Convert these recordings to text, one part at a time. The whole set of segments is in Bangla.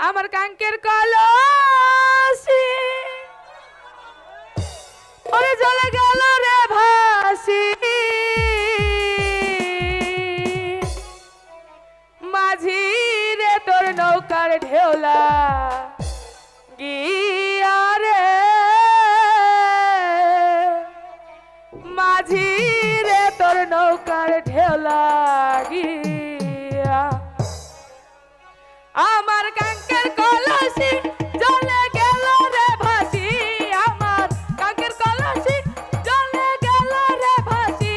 আমার কাঙ্কের কলসি ওরে জ্বলে গেল রে ভাসি মাঝি রে তোর নৌকার ঢেউলা গিয়া রে মাঝি রে তোর নৌকার ঢেউলা গিয়া আমার কাঙ্কের কলসি জ্বলে গেল রে ভাসি আমার কাঙ্কের কলসি জ্বলে গেল রে ভাসি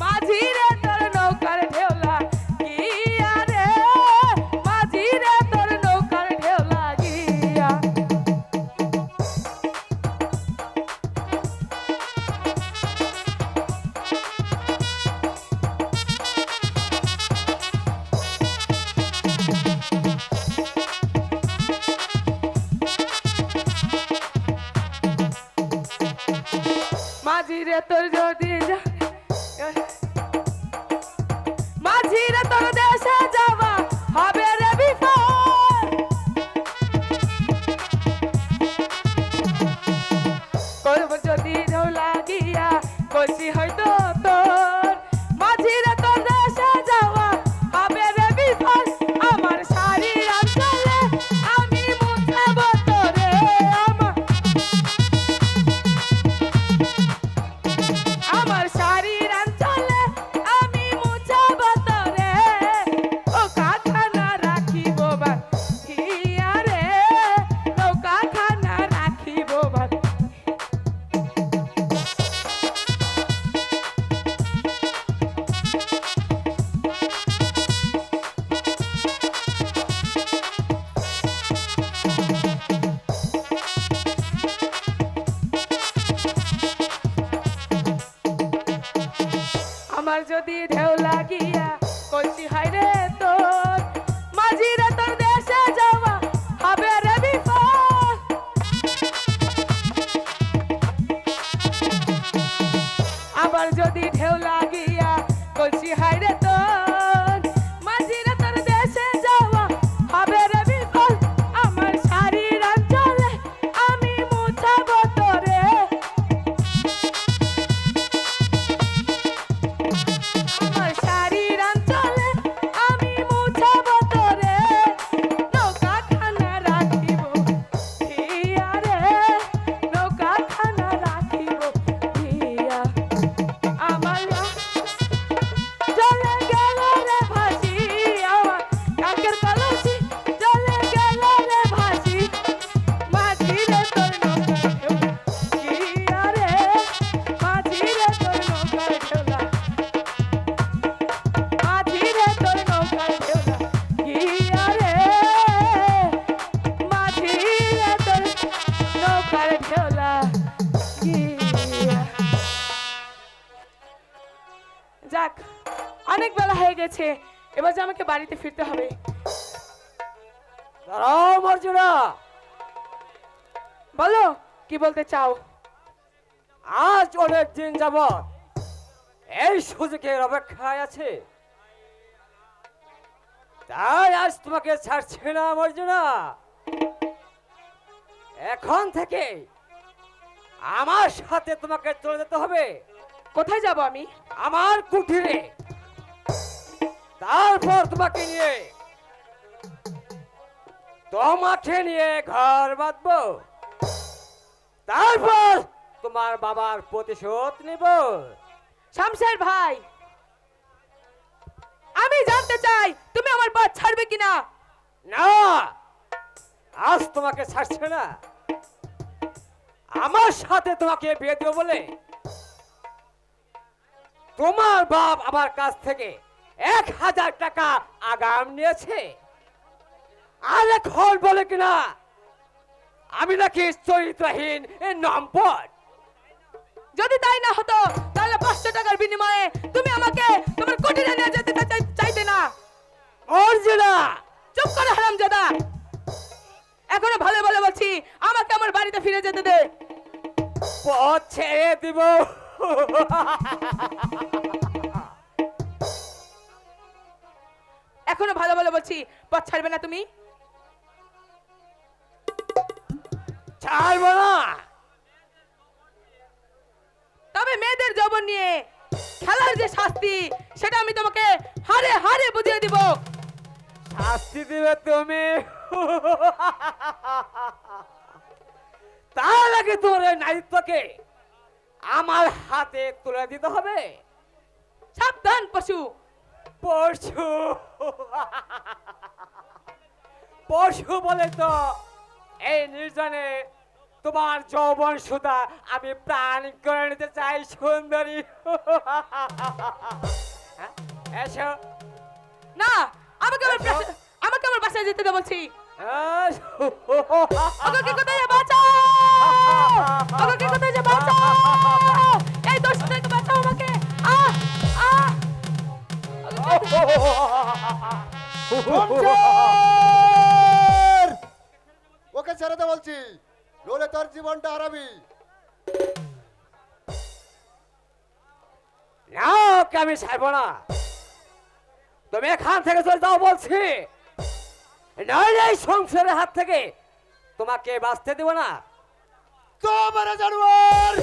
মাঝি রে তোর নৌকার ঢেউলা গিয়া রে মাঝি রে তোর নৌকার ঢেউলা গিয়া মাঝি রে তোর যদি মাঝি রে তোর দেশে যাওয়া হবে রে বিপদ করব যদি ঢেউ লাগিয়া কইছি হয়তো তোর মাঝি রে তোর দেশে যাওয়া হবে রে বিপদ আমার শাড়ি আঁচলে আমি মুছাবো তোরে আমার শাড়ির আঁচলে আমি মুছাবো তোরে ও কাখানা রাখিব বাঁধিয়া রে ও কাখানা রাখিব আমার যদি ঢেউ লাগিয়া কইছি হায় রে তোর মাঝি রে তোর দেশে যাওয়া হবে রে বিপদ আবার যদি ঢেউ লাগিয়া কইছি হায় রে তোর মাঝি রে তোর দেশে যাওয়া হবে রে বিপদ আমার শাড়ির আঁচলে আমি মুছাবো তোরে আমার শাড়ির আঁচলে আমি মুছাবো তোরে নৌকাখানা রাখিব ভিয়া রে নৌকাখানা রাখিব ভিয়া আমার জ্বলে গেল রে ভাসি আমার কাঙ্কের কলসি জ্বলে গেল রে ভাসি মাঝি রে তোর নৌকার ঢেউলা গিয়া রে মাঝি রে তোর নৌকার ঢেউলা মাঝি রে তোর নৌকার ঢেউলা গিয়া রে মাঝি রে তোর নৌকার ঢেউলা গিয়া যাক অনেক বেলা হয়ে গেছে এবার যে আমাকে বাড়িতে ফিরতে হবে দাঁড়াও মর্জুনা, বলো কি বলতে চাও আজ অনেক দিন যাবত এই সুযোগের অপেক্ষায় আছে, তাই আজ তোমাকে ছাড়ছে না মর্জুনা। এখন থেকে আমার সাথে তোমাকে চলে যেতে হবে কোথায় যাব আমি আমার কুঠিরে। তারপর তোমাকে নিয়ে ঘর বাঁধবো, তারপর তোমার বাবার প্রতিশোধ নিব। শামশের ভাই আমি জানতে চাই তুমি আমার পথ ছাড়বে কিনা না, আজ তোমাকে ছাড়ছে না। আমার সাথে তোমাকে বিয়ে দেব বলে তোমার বাপ আমার কাছ থেকে 1000 টাকা আগাম নিয়েছে, আর এখন বলে কিনা আমি নাকি চরিত্রহীন নম্বর। যদি তাই না হতো তাহলে 500 টাকার বিনিময়ে তুমি আমাকে তোমার কুটিরে নিয়ে যেতে চাইতে না। অর্জুনা চুপ করে হারামজাদা, এখনো ভালো ভালো বলছি আমাকে আমার বাড়িতে ফিরে যেতে দে। পথ ছেড়ে দিব। এখনো ভালো ভালো বলছি, পথ ছাড়বে না তুমি? ছাড়বো না। তবে মেয়েদের যৌবন নিয়ে খেলার যে শাস্তি সেটা আমি তোমাকে হারে হারে বুঝিয়ে দিব। শাস্তি দিবে তুমি? তার আগে তোর এই নারীত্বকে আমার হাতে তুলে দিতে হবে। সাবধান পশু। পশু? পশু বলে তো এই নির্জনে তোমার যৌবন সুধা আমি প্রাণ করে নিতে চাই সুন্দরী। হ্যাঁ, এসো। না, আমাকে আমার এসো। আমাকে আমার বাসায় যেতে দে বলছি। এসো। আমাকে কোথায় যাবে? বাঁচাও! আমাকে কোথায় যাবে? বাঁচাও! এই দোষ থেকে বাঁচাও আমাকে। আহ আহ শমশের! ওকে ছেড়ে দে বলছি, নইলে তোর জীবনটা হারাবি। না, ওকে আমি ছাড়বো না। তুমি এখান থেকে চলে যাও বলছি, নইলে এই সংসারের হাত থেকে তোমাকে বাঁচতে দেব না। তোমার জানোয়ার!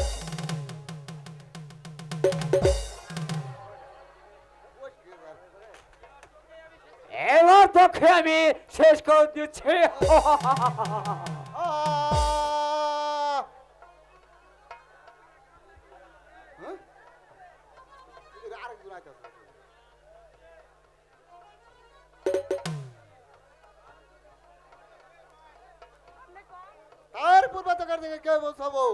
এবার তোকে আমি শেষ করে দিচ্ছি। আহ! হ্যাঁ? এরা আরেকজন আইতাছে। তার পূর্বে তোকার দিকে কে বলছাবো?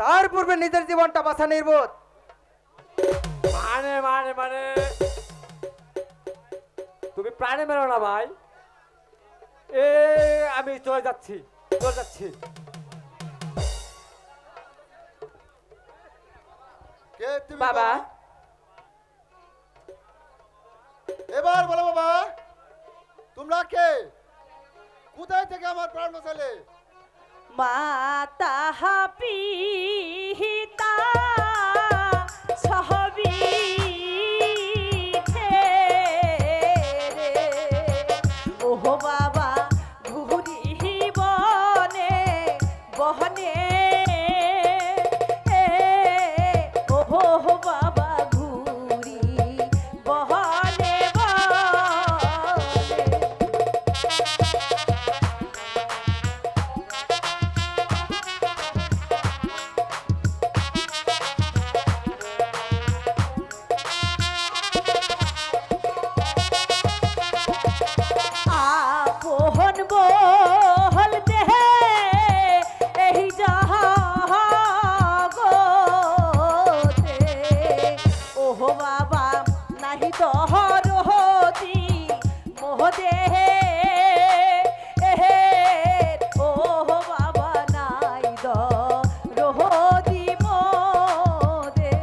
তার পূর্বে নিজের জীবনটা বাঁচা নির্বোধ। মানে মানে মানে তুমি প্রাণে মেরো না ভাই। এ আমি চলে যাচ্ছি, চলে যাচ্ছি। কে তুমি বাবা। বলো? এবার বলো বাবা, তোমরা কে? কোথায় থেকে আমার প্রাণ বাঁচালে? মাতা পিতা সহবি ওহ বাবা ঘুরি বনে বহনে ওহ বাবা ঘুরি বহনে বনে। আপন বল দেহে এই জগতে ওহ বাবা নাহি দহর হতি মোহ দেহে ওহ বাবা নাই দহরহতি মোদে।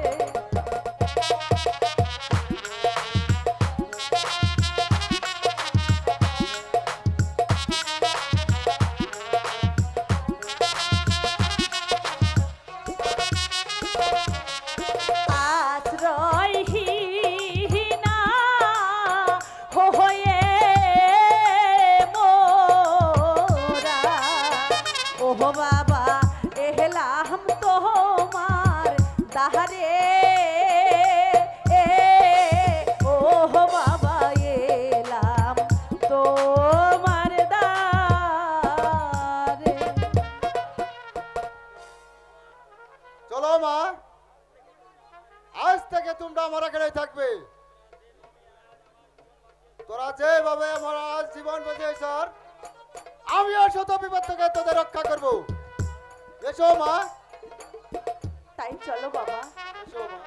আশ্রয়হীনা হয়ে মোরা ওহ বাবা এহলাম তোমার দাহারে ওহ বাবা এলাম তোমার দারে। চলো মা, আজ থেকে তোমরা আমার এখানেই থাকবে। তোরা যেভাবে আমার আজ জীবন বেঁচেছ, আমিও শত বিপদ থেকে তোদের রক্ষা করব। এসো মা, তাই চলো বাবা। এসো মা।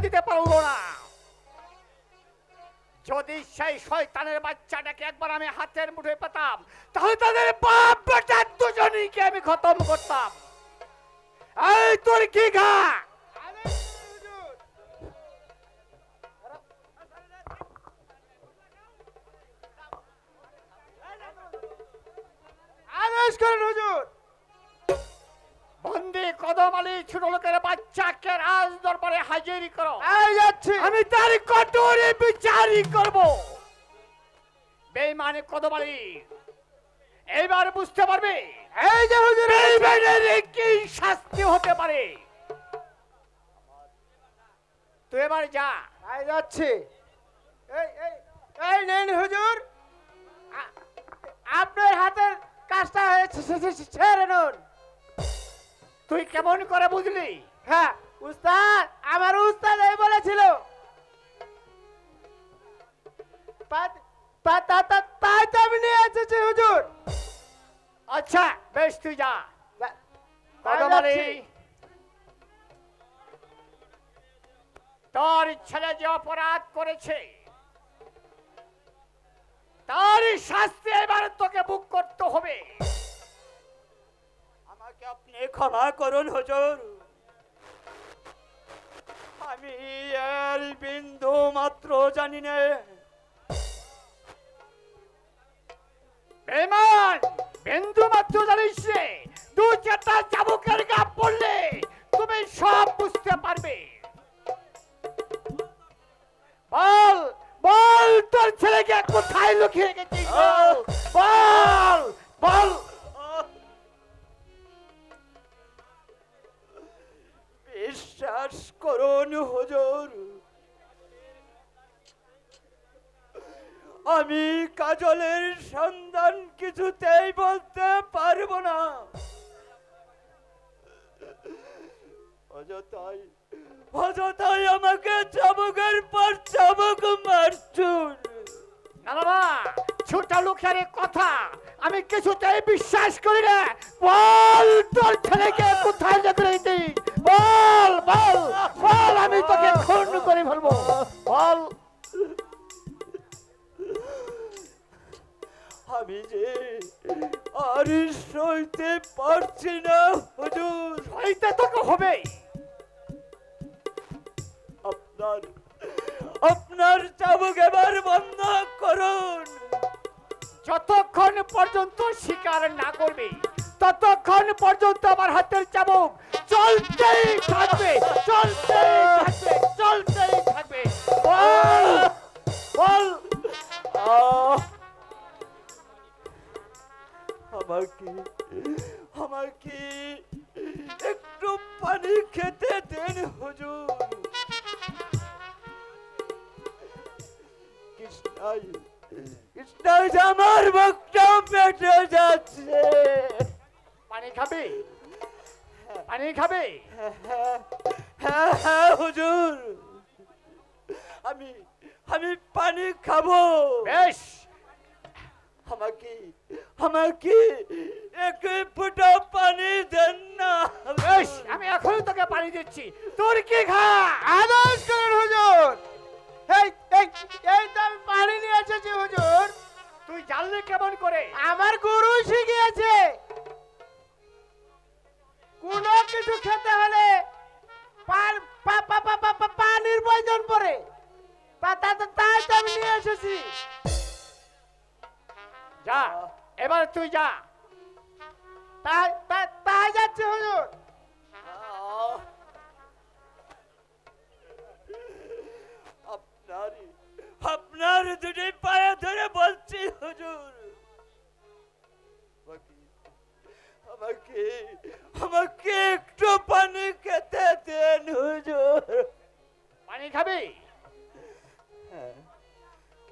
দিতে পারলো না। যদি সেই শয়তানের বাচ্চাটাকে একবার আমি হাতের মুঠোয় পেতাম, তাহলে তাদের বাপ বেটা দুজনকে আমি খতম করতাম। এই তোর কি ঘা? করেন হুজুর। বন্দি কদম আলী ছোট লোকের বাচ্চাকে রাজ দরবারে হাজির করো। এই যাচ্ছি। আমি তার কঠোর বিচারই করব। বেঈমানে কদম আলী এইবার বুঝতে পারবে এই যে হুজুর, বেঈমানের কি শাস্তি হতে পারে। তুই এবার যা। এই যাচ্ছি। এই এই এই নেন হুজুর, আপনার হাতের কাজটা হয়েছে, ছেড়ে নুন। তুই কেমন করে বুঝলি? হ্যাঁ উস্তাদ, আমার উস্তাদ এই বলেছিল। তাই তো আমি নিয়ে এসেছি হুজুর। আচ্ছা বেশ, তুই যা। কদম আলী, তোর ছেলে যে অপরাধ করেছে তার শাস্তি এবার তোকে বুক করতে হবে। আমাকে আপনি ক্ষমা করুন হুজুর, আমি এর বিন্দু মাত্র জানি না। বেঈমান, বিন্দু মাত্র জানিস রে? দু চারটা চাবুকের গা পড়লে তুমি সব বুঝতে পারবে। বল বল, তোর ছেলেকে কোথায় লুকিয়ে গেছিস? বল বল। বিশ্বাস করুন হুজুর, আমি কাজলের সন্ধান কিছুতেই বলতে পারবো না। অযথাই অযথাই আমাকে চাবুকের পর চাবুক মারছুন। না বাবা, ছোট লোকের কথা আমি কিছুতেই বিশ্বাস করি না। বল, তোর ছেলেকে কোথায় যেতে রেখেছিস? বল বল বল, আমি তোকে খুন করে ফেলবো। বল। আমি যে আর সইতে পারছি না হুজুর। হইতে তোকে হবে। আপনার আপনার চাবুক এবার বন্ধ করুন। যতক্ষণ পর্যন্ত স্বীকার না করবে ততক্ষণ পর্যন্ত আমার হাতের চাবুক চলতেই থাকবে, চলতেই থাকবে, চলতেই থাকবে। বল বল। আমাকে আমাকে একটু পানি খেতে দেন হুজুর। কৃষ্ণাই কৃষ্ণাই আমার মুখটা পেটে যাচ্ছে। পানি খাবে? পানি খাবে? হ্যাঁ হ্যাঁ হুজুর, আমি আমি পানি খাবো। বেশ, আমাকে আমাকে এক ফোঁটা পানি দেন না। বেশ, আমি এখনই তোকে পানি দিচ্ছি। তোর কি খা? আদেশ করেন হুজুর। এই এই এই তো আমি পানি নিয়ে এসেছি হুজুর। তুই জানলে কেমন করে? আমার গুরু শিখিয়েছে কোনো কিছু খেতে হলে পানির প্রয়োজন পড়ে। তাই তো আমি নিয়ে এসেছি। যা, এবার তুই যা। তাই যাচ্ছে হুজুর। আপনার আপনার দুটি পায়ে ধরে বলছি হুজুর, আমাকে আমাকে একটু পানি খেতে দেন হুজুর। পানি খাবি?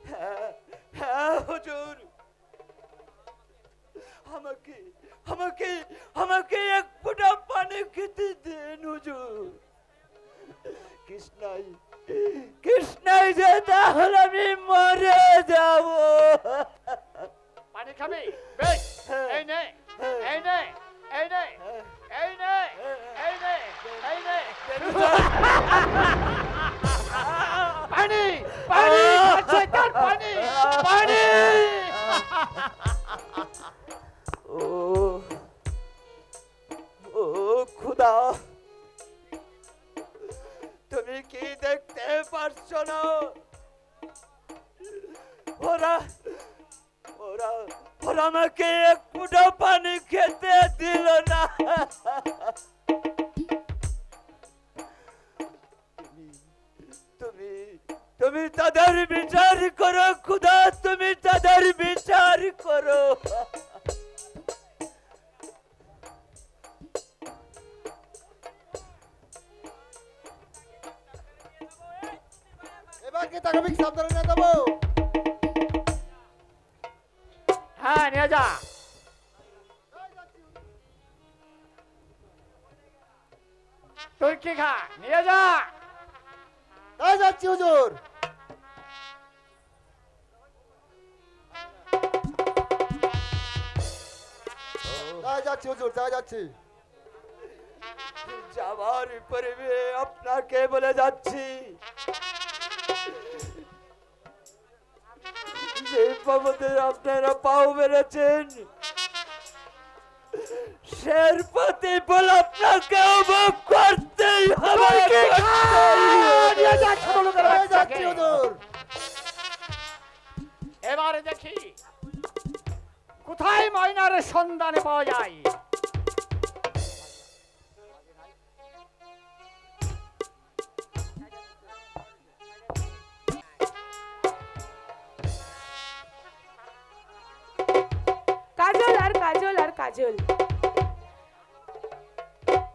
হ্যাঁ হ্যাঁ হুজুর, আমাকে আমাকে আমাকে এক ফোঁটা পানি খেতে দেন হুজুর। কৃষ্ণাই কৃষ্ণাই যে তাহলে আমি মরে যাব। পানি খাবি? বেশ, এই নে, এই নে, এই নে, এই নে, এই নে, এই নে। পানি পানি খাচ্ছে তার পানি পানি। ও ও খুদা, তুমি কি দেখতে পারছো না? ওরা ওরা ওরা আমাকে এক ফুটা পানি খেতে দিল না। তুমি তুমি তাদের বিচার করো খুদা, তুমি তাদের বিচার করো। এবার কি তাকে আমি সাবধানে নিয়ে দেবো? হ্যাঁ নিয়ে যা। তুই কি খা, নিয়ে যা। তাই যাচ্ছি হুজুর। তাই যাচ্ছি হুজুর, তাই যাচ্ছি। যাবার পূর্বে আপনাকে বলে যাচ্ছি, যে পথে আপনারা পাও বেড়েছেন শের পথে বল আপনাকে অবাক করতেই হবে। নিয়ে যা ছোট লোকের তাই বাচ্চাকে। যাচ্ছি হুজুর। এবারে দেখি কোথায় ময়নার সন্ধানে পাওয়া যায়। কাজল আর কাজল আর কাজল,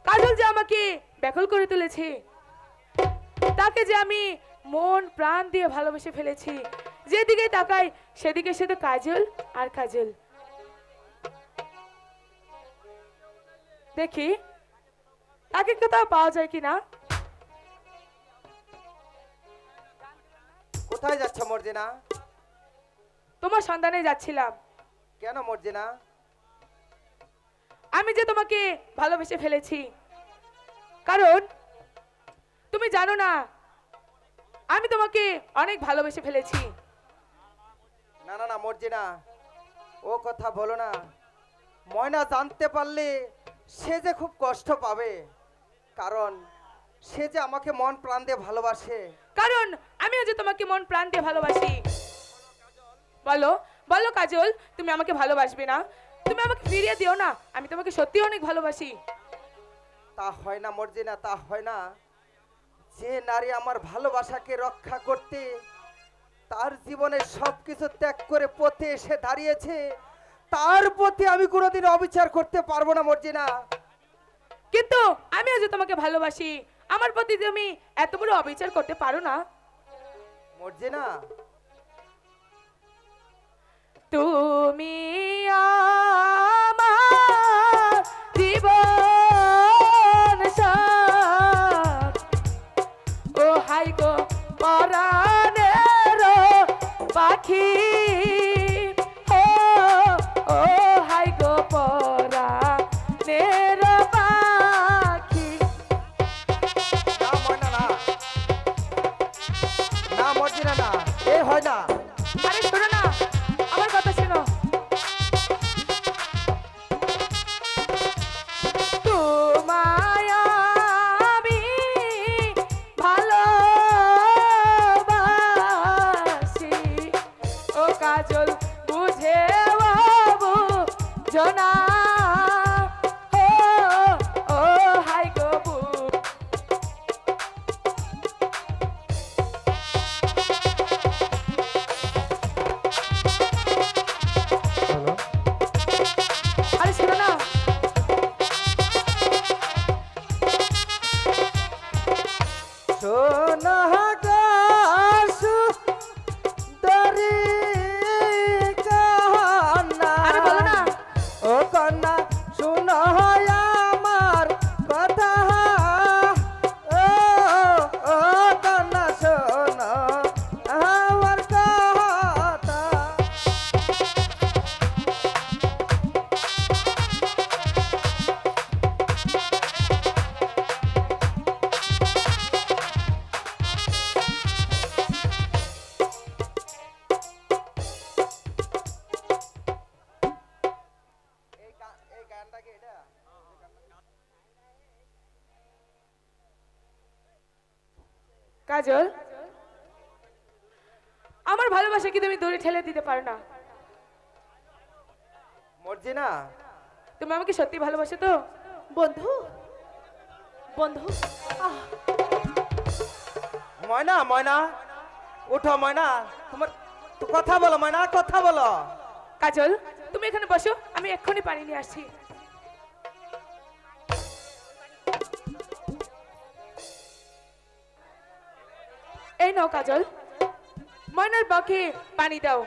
কাজল যে আমাকে ব্যাকুল করে তুলেছে, তাকে যে আমি মন প্রাণ দিয়ে ভালোবেসে ফেলেছি, যেদিকে তাকাই সেদিকে শুধু কাজল আর কাজল। দেখি তাকে কোথাও পাওয়া যায় কিনা। কোথায় যাচ্ছ মর্জিনা? তোমার সন্ধানে যাচ্ছিলাম। কেন মর্জিনা? আমি যে তোমাকে ভালোবেসে ফেলেছি, কারণ তুমি জানো না আমি তোমাকে অনেক ভালোবেসে ফেলেছি। না না না মর্জিনা, ও কথা বলো না। ময়না জানতে পারলে সে যে খুব কষ্ট পাবে, কারণ সে যে আমাকে মন প্রাণ দিয়ে ভালোবাসে। কারণ আমিও যে তোমাকে মন প্রাণ দিয়ে ভালোবাসি। বলো বলো কাজল, তুমি আমাকে ভালোবাসবে না? তুমি আমাকে ফিরিয়ে দিও না, আমি তোমাকে সত্যি অনেক ভালোবাসি। তা হয় না মর্জিনা, তা হয় না। যে নারী আমার ভালোবাসাকে রক্ষা করতে তার জীবনের সবকিছু ত্যাগ করে পথে এসে দাঁড়িয়েছে, তার প্রতি আমি কোনোদিন অবিচার করতে পারবো না মর্জিনা। কিন্তু আমিও যে তোমাকে ভালোবাসি, আমার প্রতি তুমি এত বড় অবিচার করতে পারো না। মর্জিনা, তুমি আমার জীবন সাথ, ও হাই গো পরাণের পাখি, ও হাই গো পরাণের পাখি। না ময়না না, না মর্জিনা না, এ হয় না। আরে শোনো না, আমার কথা শোনো। তোমায় আমি ভালোবাসি, ও কাজল বুঝে জনা, ও হাই গো আরে শোনো না, সোনা গাছু দরি কান্না, আরে বলো না। ও কন্যা শুনো আমার কথা, ও ও কন্যা শোনো আমার কথা। এই গানটা কি এটা? কাজল, আমার ভালোবাসা কি তুমি দূরে ঠেলে দিতে পারো না? মর্জিনা, তুমি আমাকে সত্যি ভালোবাসো তো? বন্ধু বন্ধু আহ, ময়না ময়না ওঠো ময়না, তোমার তো কথা বলো ময়না, কথা বলো। কাজল, তুমি এখানে বসো, আমি এক্ষুনি পানি নিয়ে আসছি। এই নাও কাজল, ময়নার বাকে পানি দাও,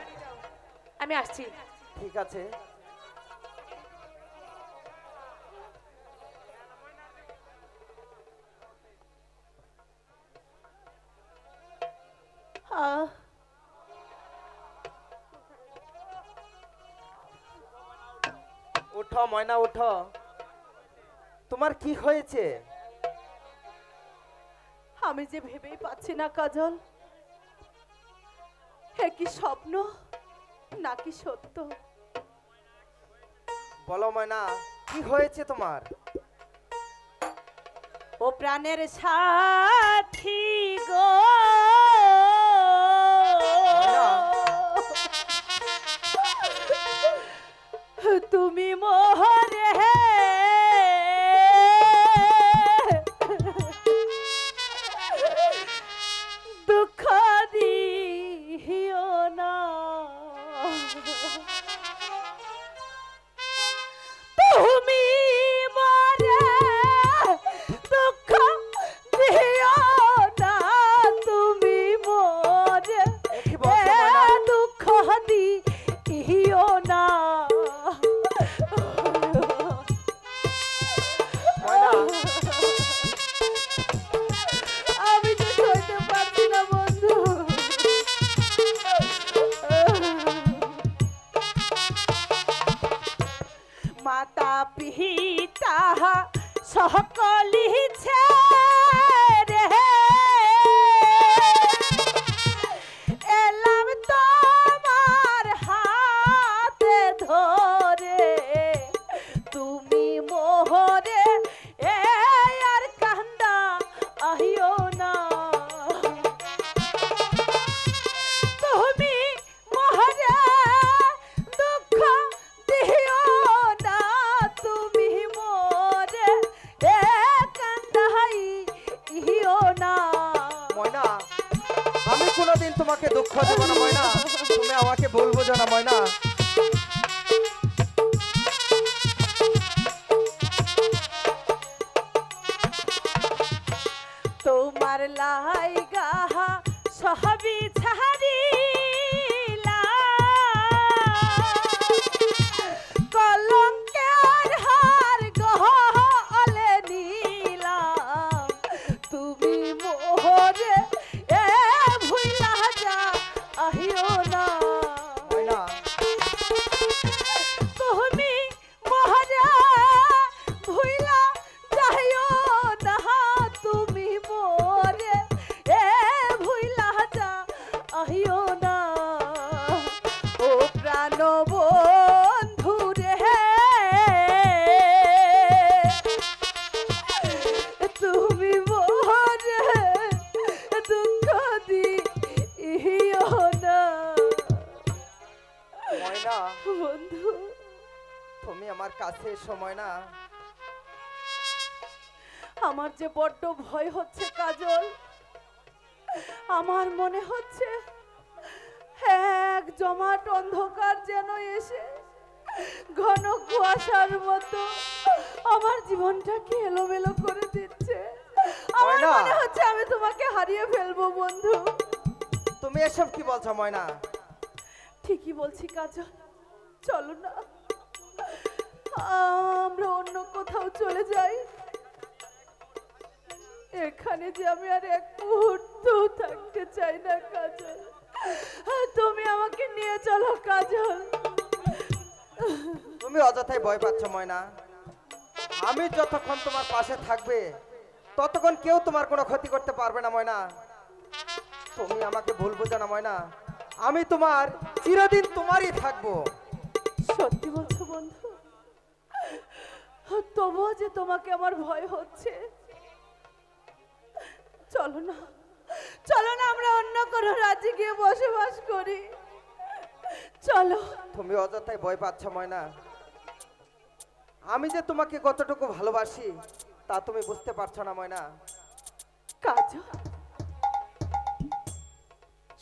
আমি আসছি। ঠিক আছে। আহ, উঠো ময়না উঠো, তোমার কি হয়েছে? আমি যে ভেবেই পাচ্ছি না কাজল, এ কি স্বপ্ন নাকি সত্য? বলো ময়না, কি হয়েছে তোমার? ও প্রাণের সাথী গো, তুমি মোহরে দুঃখ দিও না, তুমি মরে দুঃখ দিও না, তুমি মরে কি বলছো ময়না? দুঃখ দিও না। ময়না, আমি তো সইতে পারছি না বন্ধু। মাতা পিতা সকলি ছেড়ে এলাম তোমার হাতে ধরে, তুমি মোহরে এ আর কান্দা আহিও না, তুমি মোহরে দুঃখ দিও না, তুমি মোরে এ কান্দাই ইও না। ময়না, আমি কোনোদিন তোমাকে দুঃখ দেব না ময়না, তুমি আমাকে ভুল বোঝো না ময়না। তোমার লাইগা সহবি ছাড়িলা, কলঙ্কের হার গহলে নিলাম, তুমি মোহরে এ ভুইলা যা আহিও না, ময়না, তুমি মোহরে ভুইলা যাইও না, তুমি মোরে এ ভুইলা যা আহিও না। ও প্রাণ বন্ধু রে, তুমি মোরে দুঃখ দিও না। ময়না, বন্ধু, তুমি আমার কাছে এসো ময়না। আমার যে বড্ড ভয় হচ্ছে কাজল, আমার মনে হচ্ছে এক জমাট অন্ধকার যেন এসে ঘন কুয়াশার মতো আমার জীবনটাকে এলোমেলো করে দিচ্ছে। আমার ময়না! মনে হচ্ছে আমি তোমাকে হারিয়ে ফেলবো বন্ধু। তুমি এসব কি বলছো ময়না? ঠিকই বলছি কাজল, চলো না আমরা অন্য কোথাও চলে যাই, এখানে যে আমি আর এক মুহূর্ত থাকতে চাই না কাজল, তুমি আমাকে নিয়ে চলো কাজল। তুমি অযথাই ভয় পাচ্ছ ময়না, আমি যতক্ষণ তোমার পাশে থাকবে ততক্ষণ কেউ তোমার কোনো ক্ষতি করতে পারবে না ময়না। তুমি আমাকে ভুল বোঝো না ময়না, আমি তোমার চিরদিন তোমারই থাকবো। সত্যি বলছো বন্ধু? তবুও যে তোমাকে আমার ভয় হচ্ছে। চলো না, চলো না আমরা অন্য কোনো রাজ্যে গিয়ে বসবাস করি, চলো। তুমি অযথাই ভয় পাচ্ছ ময়না, আমি যে তোমাকে কতটুকু ভালোবাসি তা তুমি বুঝতে পারছো না ময়না। কাজল,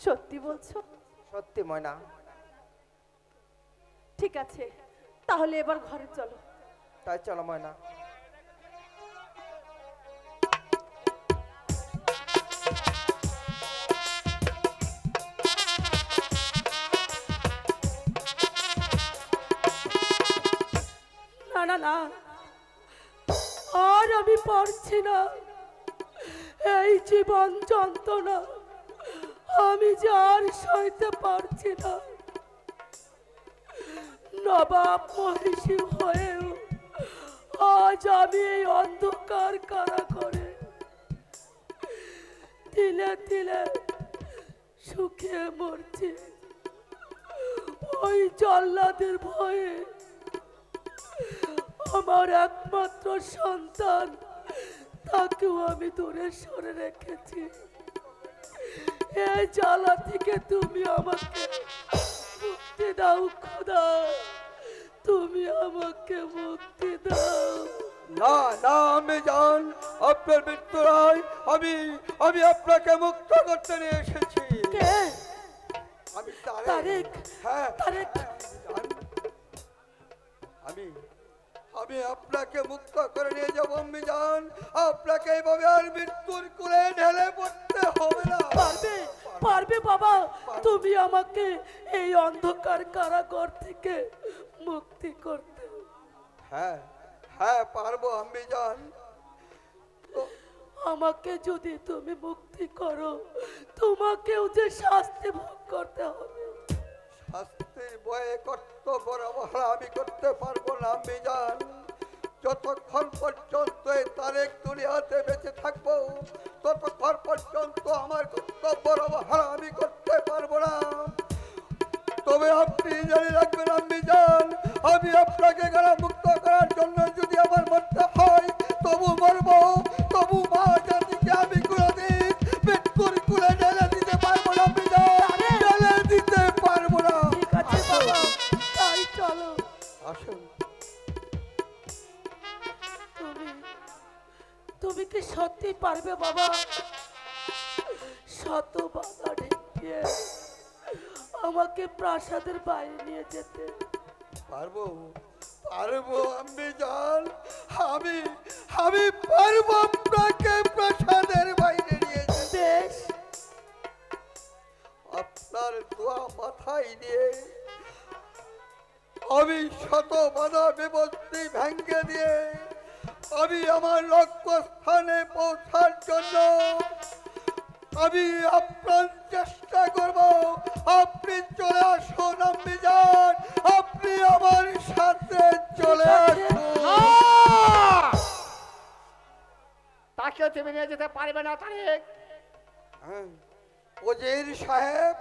সত্যি বলছো? সত্যি ময়না। ঠিক আছে, তাহলে এবার ঘরে চলো। তাই চলো ময়না। না না না, আর আমি পারছি না এই জীবন যন্ত্রণা, আমি যে আর সইতে পারছি না। নবাব মহিষী হয়েও আজ আমি এই অন্ধকার কারাগারে তিলে তিলে শুকিয়ে মরছি। ওই জল্লাদের ভয়ে আমার একমাত্র সন্তান, তাকেও আমি দূরে সরে রেখেছি। এই জ্বালা থেকে তুমি আমাকে মুক্তি দাও খোদা, তুমি আমাকে মুক্তি দাও। না না আমি জান, আপনার মৃত্যু নয়, আমি আমি আপনাকে মুক্ত করতে নিয়ে এসেছি। কে? আমি তারেক? হ্যাঁ তারেক? আমি আমি আপনাকে মুক্ত করে নিয়ে যাবো আমি জান। আপনাকে এইভাবে আর মৃত্যুর কুলে ঢেলে পড়তে হবে না। পারবে, পারবে বাবা, তুমি আমাকে এই অন্ধকার কারাগার থেকে মুক্তি করতে। হ্যাঁ হ্যাঁ পারবো আমি জান। আমাকে যদি তুমি মুক্তি করো, তোমাকেও যে শাস্তি ভোগ করতে হবে। শাস্তির বয়ে কর্তব্য অবহেলা আমি করতে পারবো না আমি জান। যতক্ষণ পর্যন্ত এই তারেক দুনিয়াতে বেঁচে থাকবো, ততক্ষণ পর্যন্ত আমার কর্তব্য অবহেলা আমি করতে পারবো না। তবে আপনি জানি রাখবেন আমি জান, আমি আপনাকে মুক্ত করার জন্য যদি আমার মরতে হয় তবু মরবো, তবু মা জাতিকে আমি কোনোদিন মৃত্যুর কুলে ঢেলে দিতে পারবো না আমি জান, ঢেলে দিতে পারবো না। ঠিক আছে বাবা, তাই চলো। আসুন। তুমি তুমি কি সত্যি পারবে বাবা শত বাধা ঠেকিয়ে আমাকে প্রাসাদের বাইরে নিয়ে যেতে? পারবো পারবো আমি জান, আমি আমি পারবো আপনাকে প্রাসাদের বাইরে নিয়ে যেতে। বেশ, আপনার দোয়া মাথায় নিয়ে আমি শত বাধা বিপত্তি ভেঙে দিয়ে আমি আমার লক্ষ্য স্থানে পৌঁছার জন্য আমি আপ্রাণ চেষ্টা করব। আপনি চলে আসুন আমি যান, আপনি আমার সাথে চলে আসুন। তাকেও তুমি নিয়ে যেতে পারবে না তারেক। হ্যাঁ, ওজির সাহেব,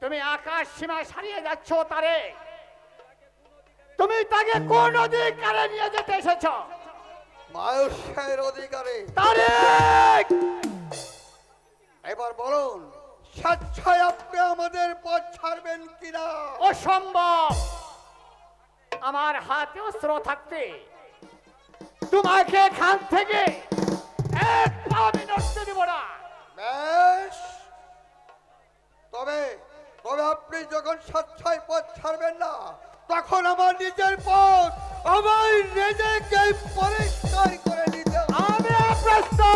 তুমি আকাশ সীমা ছাড়িয়ে যাচ্ছ তারেক। তুমি তাকে কোন অধিকারে নিয়ে যেতে এসেছ? মানুষের অধিকারে। তারেক, এবার বলুন, স্বেচ্ছায় আপনি আমাদের পথ ছাড়বেন কিনা? অসম্ভব। আমার হাতে অস্ত্র থাকতে তোমাকে এখান থেকে এক পা আমি নড়তে দেব না। বেশ, তবে তবে আপনি যখন স্বেচ্ছায় পথ ছাড়বেন না, তখন আমার নিজের পথ আমার নিজেকে পরিষ্কার করে নিতে হবে। আমি প্রস্তুত।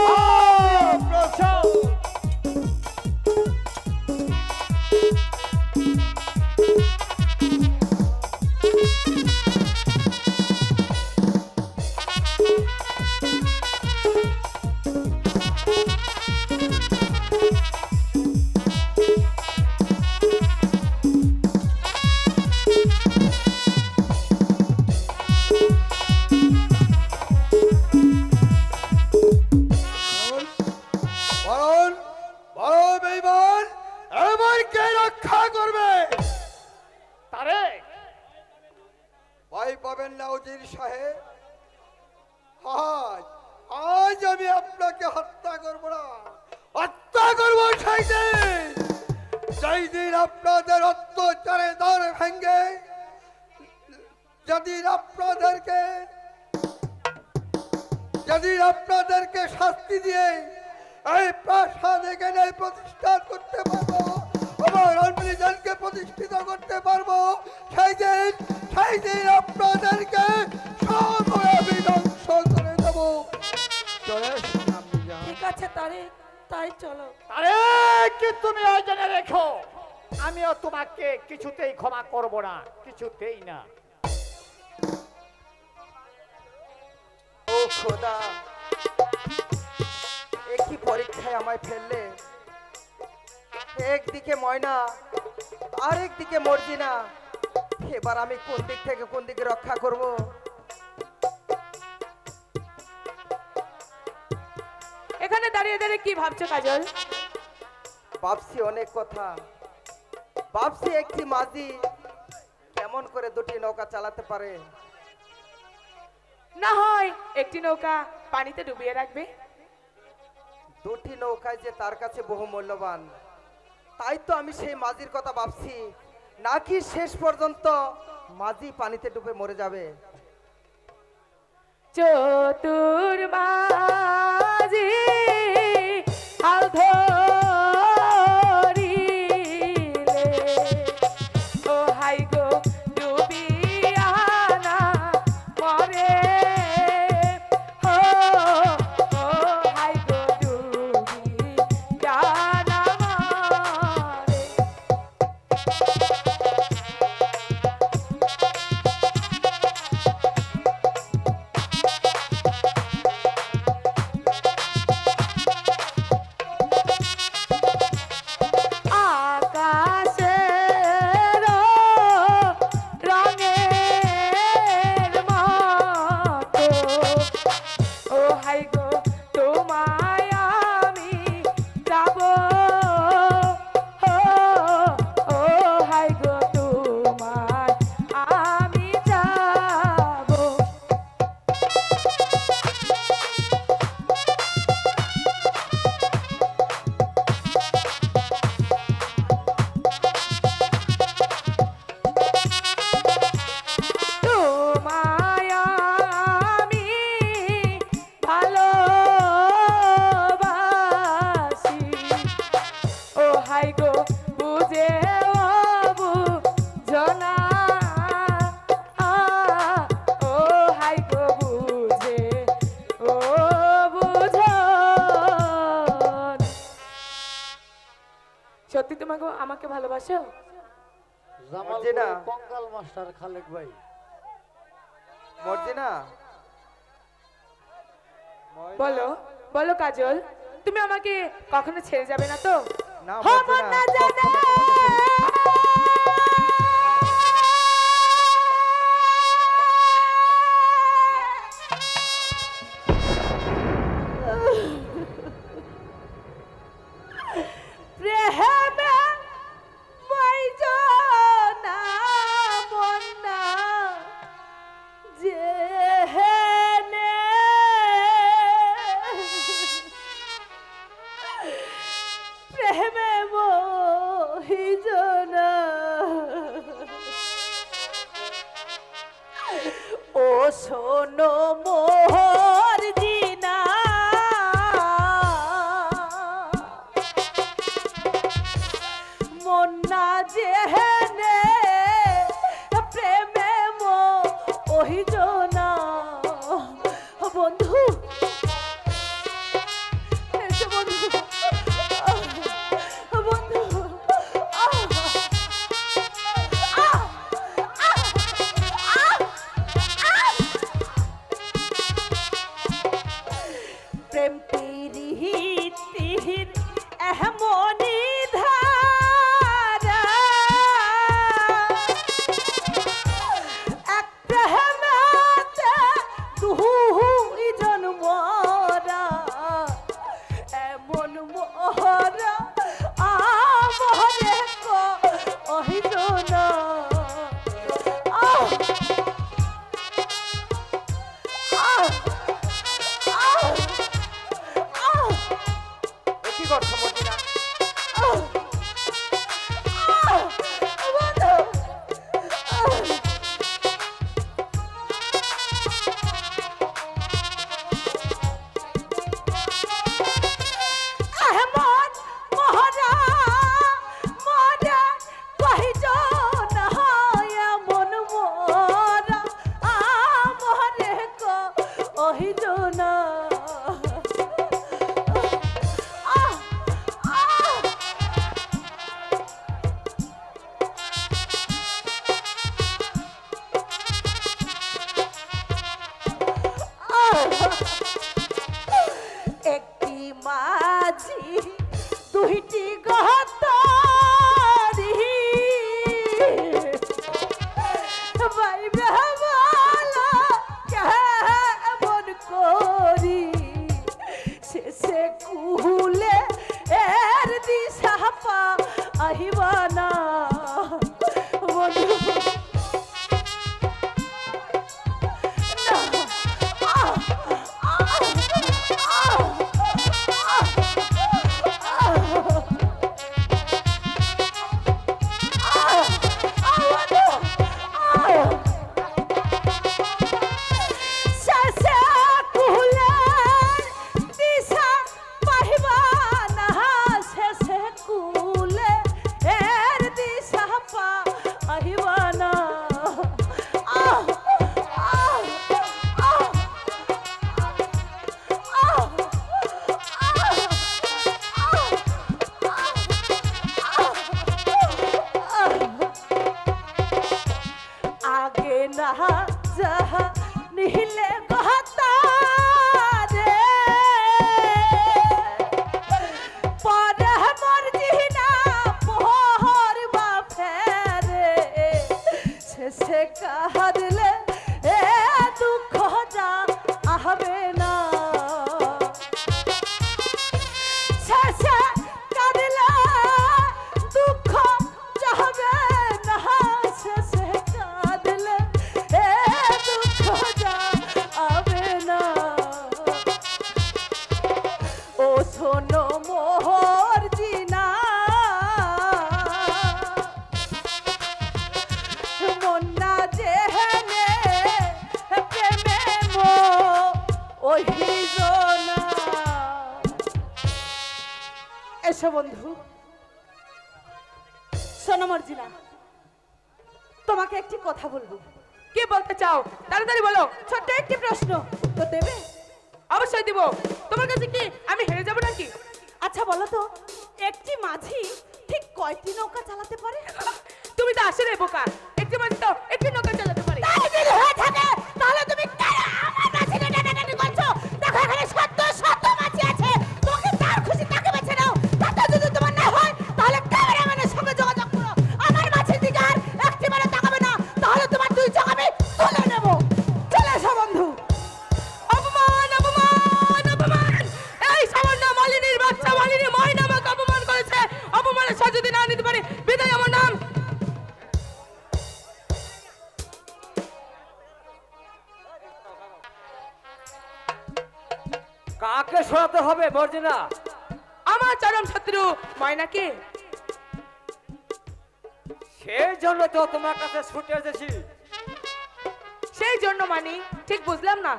বলুন, বলো বেঈমান, এবার কে রক্ষা করবে? তারেক, ভয় পাবেন না উজির সাহেব। আজ আজ আমি আপনাকে হত্যা করব না, হত্যা করব সেই দিন, যেই দিন আপনাদের অত্যাচারে দর ভেঙ্গে যেদিন আপনাদেরকে শাস্তি দিয়ে এই প্রাসাদ এখানে প্রতিষ্ঠা করতে পারবো, আমার অন্যজনকে প্রতিষ্ঠিত করতে পারবো, সেই দিন আপনাদেরকে সব আমি ধ্বংস করে দেবো। চলে আসুন আপনি যান। ঠিক আছে তারেক, তাই চলো। আরে কি তুমি ওই জেনে রেখো, আমিও তোমাকে কিছুতেই ক্ষমা করব না, কিছুতেই না। ও খোদা, একই পরীক্ষায় আমায় ফেললে। একদিকে ময়না আর একদিকে মর্জিনা, এবার আমি কোন দিক থেকে কোন দিকে রক্ষা করব? এখানে দাঁড়িয়ে দাঁড়িয়ে কি ভাবছো কাজল? ভাবছি অনেক কথা। ভাবছি একটি মাঝি কেমন করে দুটি নৌকা চালাতে পারে। না হয় একটি নৌকা পানিতে ডুবিয়ে রাখবে। দুটি নৌকায় যে তার কাছে বহু মূল্যবান, তাই তো আমি সেই মাঝির কথা ভাবছি। নাকি শেষ পর্যন্ত মাঝি পানিতে ডুবে মরে যাবে। চতুর মাঝি হাল ধরিলে, ও হাই গো ডুবিয়া না মরে, ও হাই গো ডুবিয়া না মরে। আকাশের রঙের মতো, ও হাই গো তোমায় আমি যাব, ও হাই গো তোমায় আমি যাব। তোমায় আমি ভালোবাসি, ও হাই গো বুঝেও বুঝনা, ও হাই গো বুঝে ও বুঝো। সত্যি তোমাকে আমাকে ভালোবাসো? মর্জিনা। জামালপুর কঙ্কাল মাস্টার খালেক ভাই। মর্জিনা, বলো বলো কাজল, তুমি আমাকে কখনো ছেড়ে যাবে না তো? না হব মর্জিনা, না জানে। কখনো তোমাকে ছেড়ে- প্রেমে মইজনা মন্না যেহেনে, প্রেমে মইজনা, ও শোনো মোর জিনা, মন্না যেহেনে, প্রেমে মহিজনা। বন্ধু এসো বন্ধু, বন্ধু প্রেম পিরিহিত তিহিত এমনি ধারা, এক প্রেমেতে দুইজন মরা, এমন মরা আমরে কহিজনা। এ কি করছো মর্জিনা? দুইটি গহতারি বাইবে ভালো কেমন করি শেষে কুহুলে এর দিশা পা আহিবা না বন্ধু আগে না যাহা নিলে কথা রে পরে মরজি না পোহর বা ফেরে শেষে কাঁদলে এ দুঃখ যা আহবে না শেষে কাঁদলে দুঃখ যাবে না শেষে কাঁদলে এ দুঃখ যাবে না ও শোনো মোহর জিনা মন্না জেহেনে প্রেমে মো ওহি জোনা এসো বন্ধু শোনো মর্জিনা তোমাকে একটি কথা বলবো কি বলতে চাও তাড়াতাড়ি বলো। ছোট্ট একটি প্রশ্ন উত্তর দেবে অবশ্যই দিব। তোমার কাছে কি আমি হেরে যাব নাকি? আচ্ছা বলো তো একটি মাঝি ঠিক কয়টি নৌকা চালাতে পারে তুমি তো আসলে বোকা। একটি মাঝি তো একটি নৌকা চালাতে পারে। তাই যদি হয়ে থাকে তাহলে তুমি কেন আমার মাঝিকে টানাটানি করছো দেখো এখানে শত মাঝি আছে তোমাকে তার খুশি তাকে বেছে নাও তাতে যদি তোমার না হয় তাহলে ক্যামেরাম্যানের সঙ্গে যোগাযোগ করো আমার মাঝির দিকে আর একটি বারে তাকাবে না তাহলে তোমার দুই চোখ আমি তুলে নেব চলে এসো বন্ধু অপমান অপমান অপমান! এই সামান্য মালিনীর বাচ্চা মালিনী ময়না আমাকে অপমান করেছে। অপমানের সাজা যদি না নিতে পারি বিদায় আমার নাম। কাকে সরাতে হবে মর্জিনা? আমার চরম শত্রু ময়নাকে। সেই জন্য তো তোমার কাছে ছুটে এসেছি। সেই জন্য মানি ঠিক বুঝলাম না।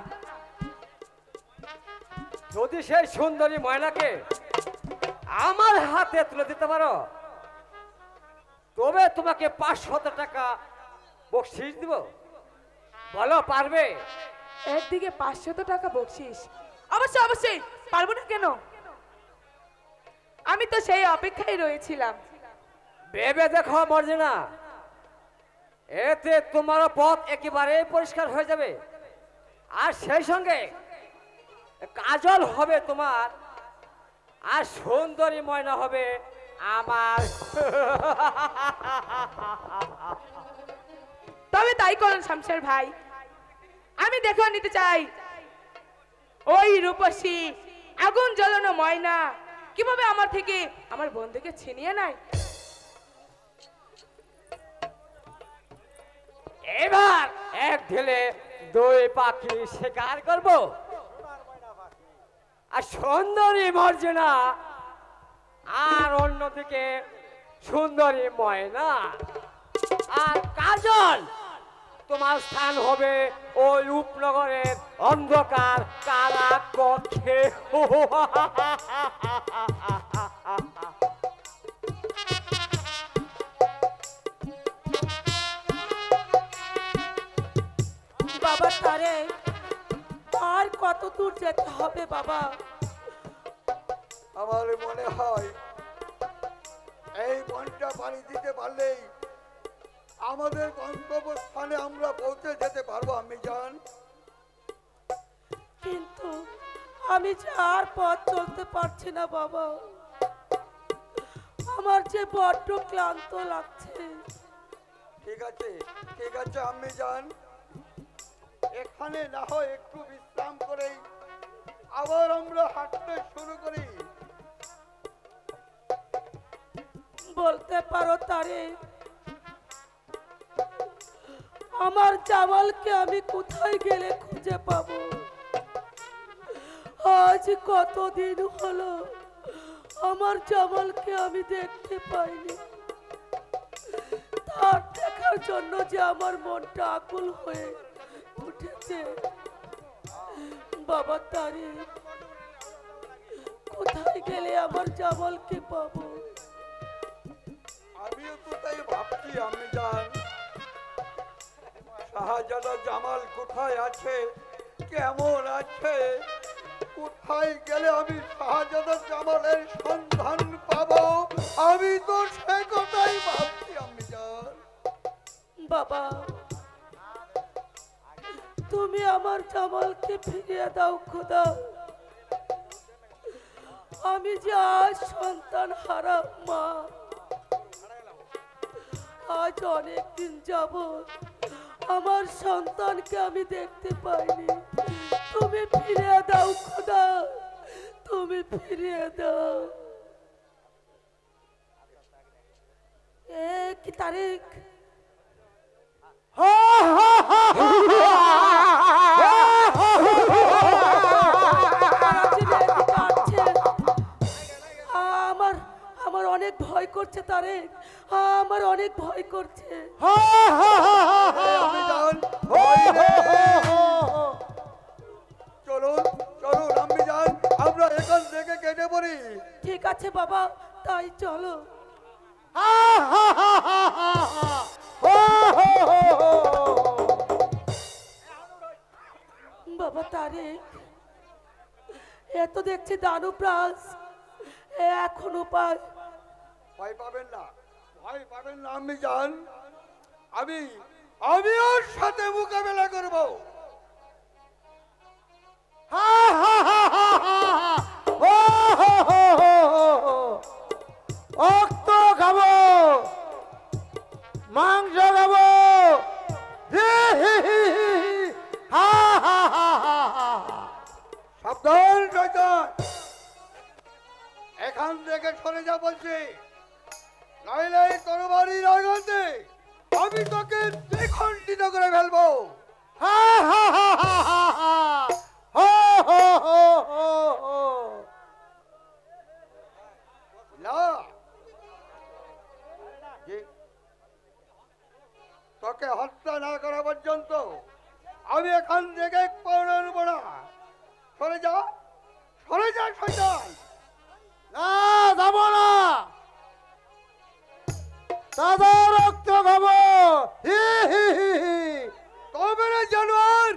যদি সেই সুন্দরী ময়নাকে আমার হাতে তুলে দিতে পারো তবে তোমাকে 500 টাকা বকশিস দিব। বলো পারবে? একদিকে 500 টাকা বকশিস? অবশ্যই অবশ্যই, পারবো না কেন? আমি তো সেই অপেক্ষায় রয়েছিলাম। ভেবে দেখো মর্জিনা, এতে তোমার পথ একেবারে পরিষ্কার হয়ে যাবে। আর সেই সঙ্গে কাজল হবে তোমার, আর সুন্দরী ময়না হবে আমার। তবে তাই করুন শামশের ভাই। আমি দেখে নিতে চাই ওই রূপসী আগুন জ্বলানো ময়না কিভাবে আমার থেকে আমার বন্ধুকে ছিনিয়ে নেয়। এবার এক ঢেলে 2 পাখি শিকার করব। আর সুন্দরী মর্জিনা, আর অন্যদিকে সুন্দরী ময়না। আর কাজল, তোমার স্থান হবে ওই উপনগরের অন্ধকার কারা কক্ষে। বাবা তারে আর কত দূর যেতে হবে বাবা? আমার মনে হয় এই বনটা পাড়ি দিতে পারলেই আমাদের গন্তব্যস্থানে আমরা পৌঁছে যেতে পারবো আমি জান। কিন্তু আমি যে আর পথ চলতে পারছি না বাবা। আমার যে বড্ড ক্লান্ত লাগছে। ঠিক আছে আম্মি জান, এখানে না হয় একটু বিশ্রাম করে আবার আমরা হাঁটতে শুরু করি। বলতে পারো তারেক, আমার জামালকে আমি কোথায় গেলে খুঁজে পাবো? আজ কতদিন হলো আমার জামালকে আমি দেখতে পাইনি। তার দেখার জন্য যে আমার মনটা আকুল হয়ে উঠেছে। বাবা তারেক, কোথায় গেলে আমার জামালকে পাবো? আমিও তো তাই ভাবছি আম্মি জান, শাহজাদা জামাল কোথায় আছে, কেমন আছে, কোথায় গেলে আমি শাহজাদা জামালের সন্ধান পাবো? আমি তো সে কথাই ভাবছি আম্মি জান। বাবা, তুমি আমার জামালকে ফিরিয়ে দাও খোদা। আমি যে আজ সন্তান হারা মা, আজ অনেকদিন যাবত আমার সন্তানকে আমি দেখতে পাইনি। তুমি ফিরিয়ে দাও খোদা, তুমি ফিরিয়ে দাও। কি তারেক, আমার আমার অনেক ভয় করছে তারেক, আমার অনেক ভয় করছে। আম্মি জান, ভয় নেই। চলুন চলুন আম্মি জান, আমরা এখান থেকে কেটে পড়ি। ঠিক আছে বাবা, তাই চলো। বাবা তারেক, এত দেখছি দানবরাজ এখনো পায়। ভয় পাবেন না, ভয় পাবেন না আম্মি জান, আমি ওর সাথে মোকাবেলা করব। রক্ত খাবো, মাংস খাবো। সাবধান শয়তান, এখান থেকে সরে যা বলছি, নইলে এই তরবারির আঘাতে আমি তোকে দ্বিখণ্ডিত করে ফেলবো। না, তোকে হত্যা না করা পর্যন্ত আমি এখান থেকে পড়ব না। সরে যা শয়তান। না, যাব না। দাদা রক্ত খাবো। তবে রে জানোয়ার,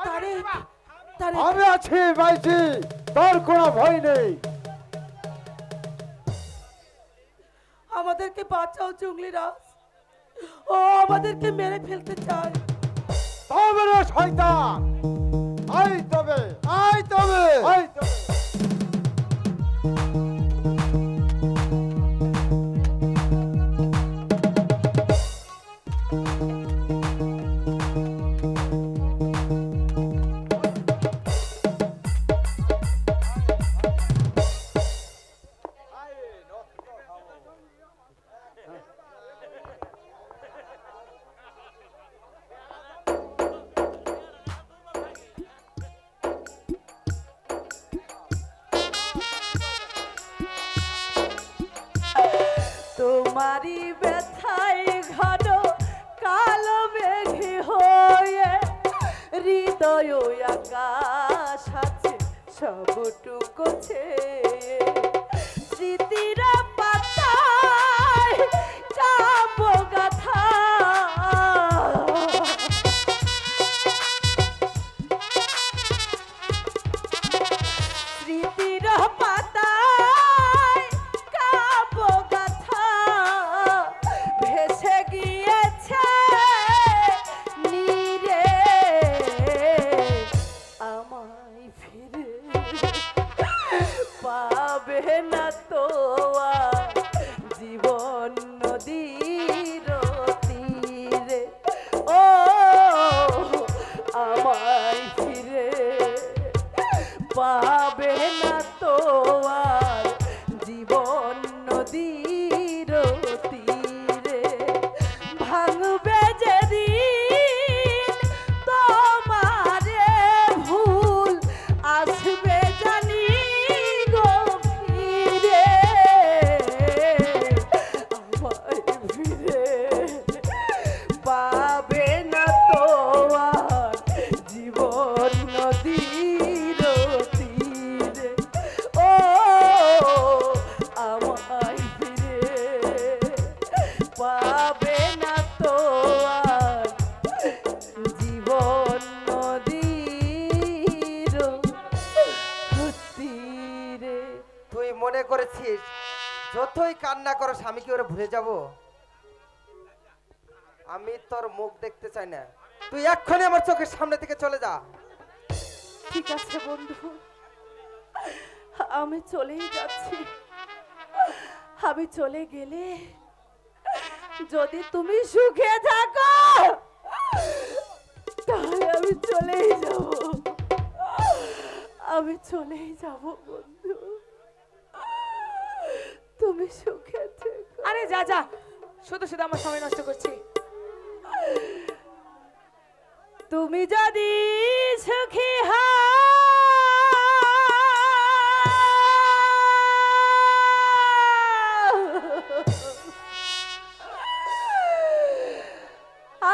তারেক, তারেক, আমি আছি ভাইজি, তোর কোনো ভয় নেই। আমাদেরকে বাঁচাও জঙ্গলিরাজ, ও আমাদেরকে মেরে ফেলতে চায়। তবে রে শয়তান, আই তবে, আই তবে, আই তবে। তোমারই ব্যথায় ঘন কালো মেঘ হয়ে হৃদয় হৃদয় আকাশ আছে সবটুকু ছেয়ে স্মৃতিরা পাতায় কাব্য গাথা স্মৃতিরা পাতায় কাব্য গাথা ভেসে গিয়েছে নীরে আমায় ফিরে পাবে না তো আর জীবন নদীর তীরে ও আমায় ফিরে পাবে না তো আর জীবন নদীর তীরে ভাঙবে যেদিন তোমারে ভুল আসবে জানি গভীরে আমায় ফিরে পাবে না তো আর জীবন নদীর তীরে ও আমায় ফিরে পাবে না তো আর জীবন নদীর তীরে। তুই মনে করেছিস যতই কান্না করো আমি কি ওরে ভুলে যাব? আমি তোর মুখ দেখতে চাই না, তুই এক্ষুনি আমার চোখের সামনে থেকে চলে যা। ঠিক আছে বন্ধু, আমি চলেই যাচ্ছি। আমি চলে গেলে যদি তুমি সুখে থাকো তাহলে আমি চলেই যাব। আমি চলেই যাব বন্ধু, তুমি সুখে থেকো। আরে যা যা, শুধু শুধু আমার সময় নষ্ট করছি। তুমি যদি সুখী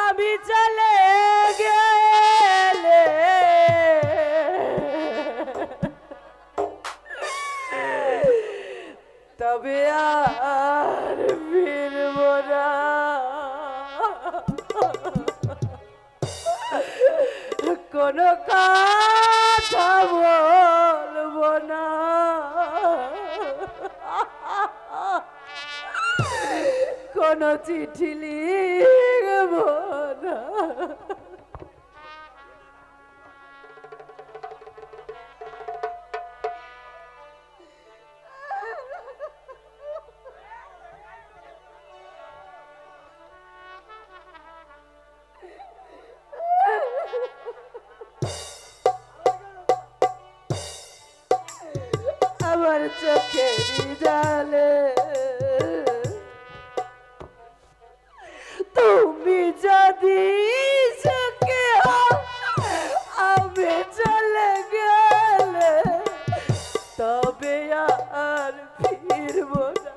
আমি চলে গেলে তবে আর ফিরব না। কোনো কথা বলবো না, কোনো চিঠি লিখবো না। আমার চোখের জালে তুমি যদি সুখী হও আমি চলে গেলে তবে আর ফিরব না।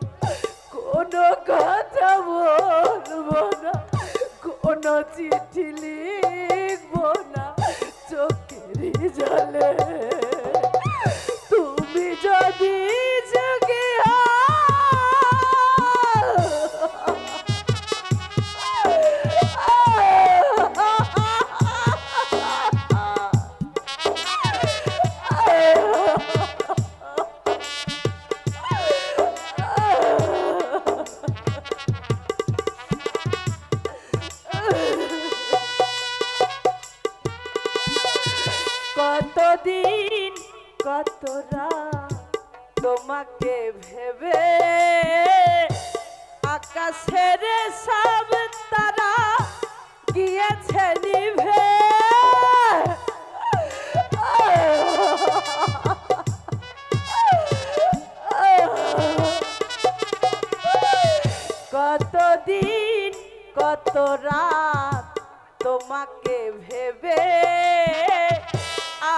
কোনো কথা বলবো না, কোনো চিঠি লিখবো না চোখের জলে। তুমি যদি সুখী কতদিন কত রাত তোমাকে ভেবে আকাশের সব তারা গিয়েছে নিভে। কতদিন কত রাত তোমাকে ভেবে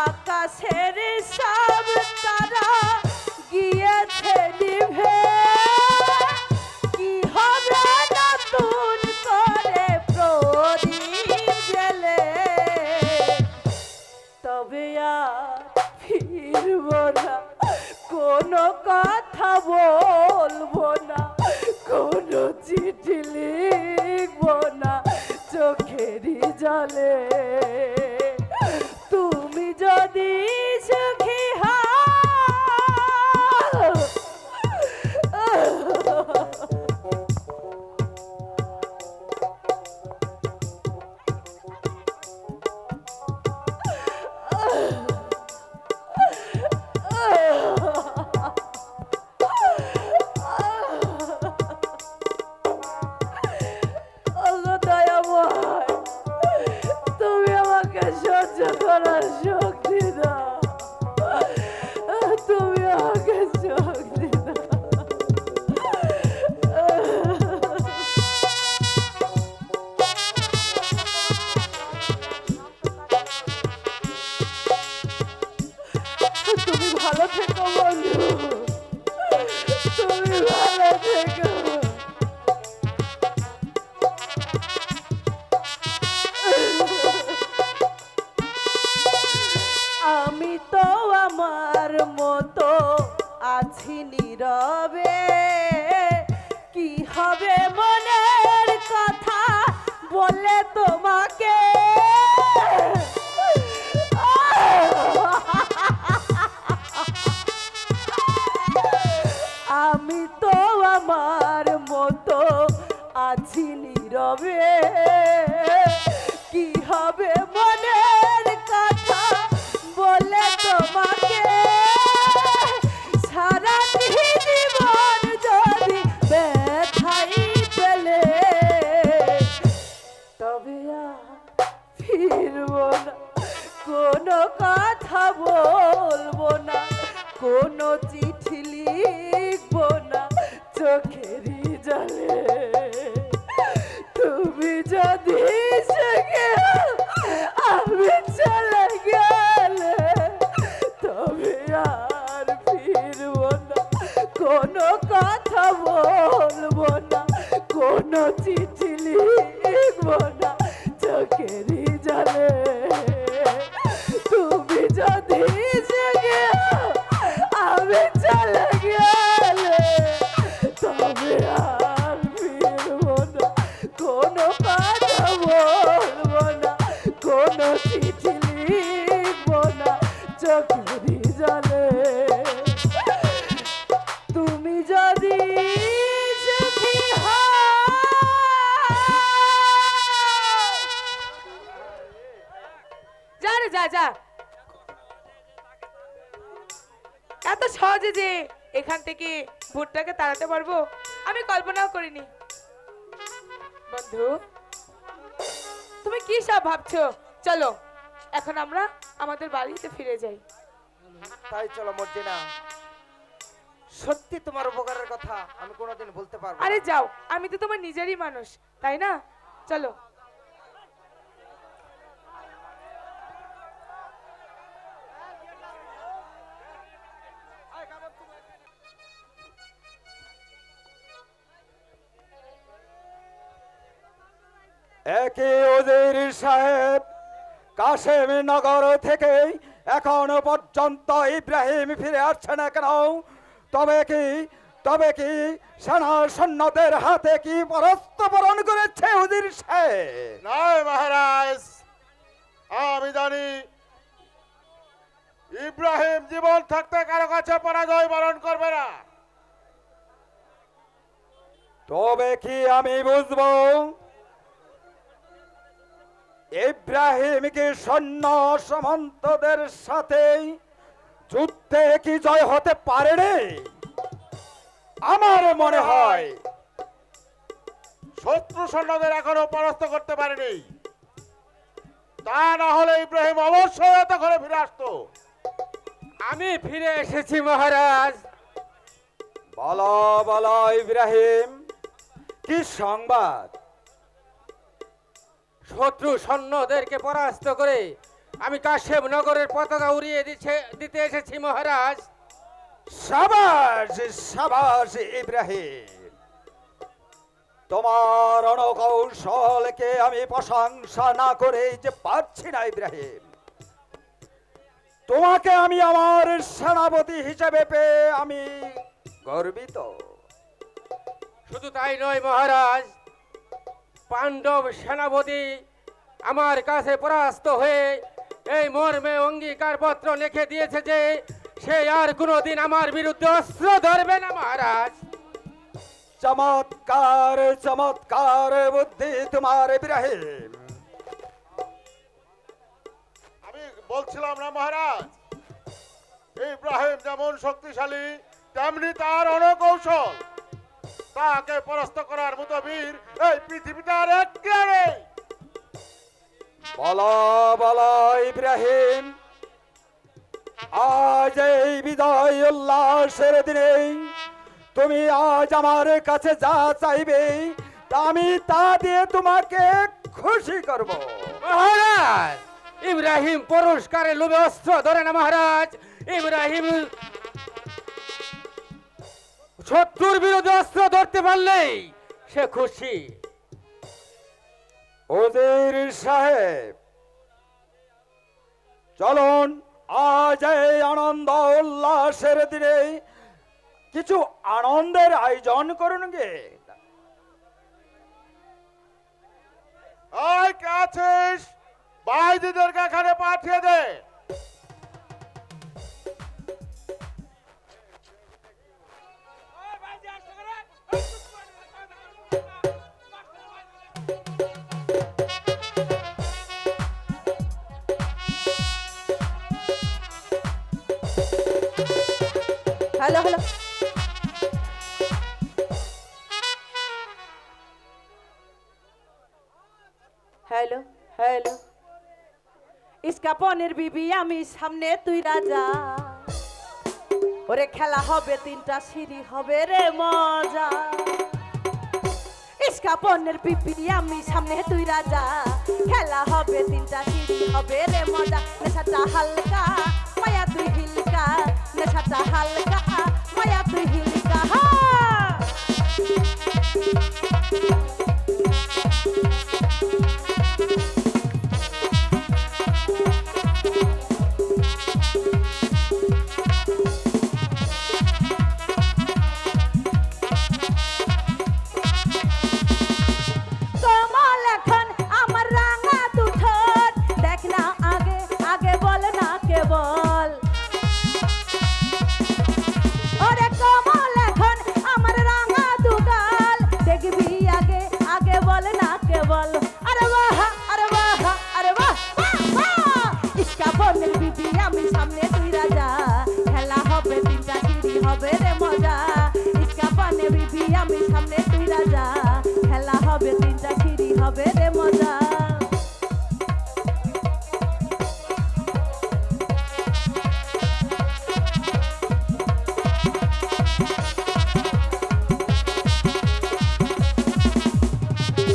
আকাশের সব তারা গিয়েছে নিভে। কি হবে নতুন করে প্রদীপ জেলে তবে আর ফিরবো না, কোনো কথা বলবো না, কোনো চিঠি লিখবো না চোখেরই জলে। তুমি যদি সুখী হও ওগো দয়াময়, তুমি আমাকে সহ্য করার শক্তি দাও, তুমি আমাকে শক্তি দাও। তুমি ভালো থেকো বন্ধু, তুমি ভালো থেকো। আমি তো আমার মতো আছি নীরবে, কি হবে মনের কথা বলে তোমাকে। আমি তো আমার মতো আছি নীরবে, কি হবে মনের কথা বলে তোমাকে। সারাটি জীবন যদি ব্যথাই পেলে তবে আর ফিরবো না, কোনো কথা বলবো না, কোনো চিঠি লিখবো না চোখেরই জলে। তুমি যদি সুখী হও, আমি চলে গেলে তবে আর ফিরবো না, কোনো কথা বলবো না, কোনো চিঠি লিখবো না চোখেরই জলে। তুমি যদি সুখী হও, আমি চলে গেলে তবে আর ফিরবো না, কোনো কথা বলবো না, কোনো চিঠি লিখবো না চোখেরই জলে। তুমি যদি সুখী হও। যা রে যা যা, এত সহজে যে এখান থেকে ভূতটাকে তাড়াতে পারবো আমি কল্পনাও করিনি। বন্ধু, তুমি কি সব ভাবছো? চলো এখন আমরা আমাদের বাড়িতে ফিরে যাই। তাই চলো মর্জিনা, সত্যি তোমার উপকারের কথা আমি কোনোদিন বলতে পারবো না। আরে যাও, আমি তো তোমার নিজেরই মানুষ, তাই না? চলো। একই উজির সাহেব কাশেম নগর থেকে এখনো পর্যন্ত ইব্রাহিম ফিরে আসছে না কেন? তবে কি সেনা সৈন্যদের হাতে কি পরাস্ত বরণ করেছে উজির সাহেব? নয় মহারাজ, আমি জানি ইব্রাহিম জীবন থাকতে কারো কাছে পরাজয় বরণ করবে না। তবে কি আমি বুঝবো ইব্রাহিম কি সৈন্য সামন্তদের সাথে যুদ্ধে কি জয় হতে পারেনি? আমার মনে হয় শত্রু সৈন্যদের এখনো পরাস্ত করতে পারেনি, তা না হলে ইব্রাহিম অবশ্যই এত ঘরে ফিরে আসতো। আমি ফিরে এসেছি মহারাজ। বলো বলো ইব্রাহিম, কি সংবাদ? শত্রু সৈন্যদেরকে পরাস্ত করে আমি কাশেম নগরের পতাকা উড়িয়ে দিতে এসেছি মহারাজ। সাবাস সাবাস ইব্রাহিম, তোমার রণকৌশলকে আমি প্রশংসা না করে যে পারছি না ইব্রাহিম। তোমাকে আমি আমার সেনাপতি হিসেবে পেয়ে আমি গর্বিত। শুধু তাই নয় মহারাজ, পাণ্ডব সেনাপতি আমার কাছে পরাস্ত হয়ে এই মর্মে অঙ্গীকার পত্র লিখে দিয়েছে যে সে আর কোনোদিন আমার বিরুদ্ধে অস্ত্র ধরবে না মহারাজ। চমৎকার চমৎকার বুদ্ধি তোমার ইব্রাহিম। আমি বলছিলাম না মহারাজ, ইব্রাহিম যেমন শক্তিশালী তেমনি তার অনকৌশল। তাকে পরাস্ত করার মতো বীর এই পৃথিবীতে আর একটি নেই। বলো বলো ইব্রাহিম, আজ এই বিদায় উল্লাসের দিনে তুমি আজ আমার কাছে যা চাইবে তা আমি তা দিয়ে তোমাকে খুশি করব। মহারাজ, ইব্রাহিম পুরস্কারের লোভে অস্ত্র ধরে না মহারাজ। ইব্রাহিম শত্রুর বিরুদ্ধে অস্ত্র ধরতে পারলেই সে খুশি। ওজির সাহেব, চলুন আজ এই আনন্দ উল্লাসের দিনে কিছু আনন্দের আয়োজন করুন গে। ওই কে আছিস, বাইদিদেরকে এখানে পাঠিয়ে দে। হ্যালো হ্যালো, হ্যালো হ্যালো, ইসকা পনের বিবি আমি সামনে তুই রাজা। ওরে খেলা হবে তিনটা সিঁড়ি হবে রে মজা। ইসকা পনের বিবি আমি সামনে তুই রাজা, খেলা হবে তিনটা সিঁড়ি হবে রে মজা। নেশাটা হালকা মায়া তুই হিলকা, নেশাটা হালকা মায়া তুই হিলকা। কমল এখন আমার রাঙা দুঠোর, দেখ না আগে আগে বল না কেবল। ওরে কমল এখন আমার রাঙা দুগাল, দেখবি আগে আগে বল না কেবল। আরে বাহ আরে বাহ আরে বাহ বাহ, ইসকা বনের বিবি আমি সামনে তুই রাজা, খেলা হবে তিনটা সিঁড়ি হবে রে মজা। ইসকা বনের বিবি আমি সামনে তুই রাজা, খেলা হবে তিনটা সিঁড়ি হবে রে মজা।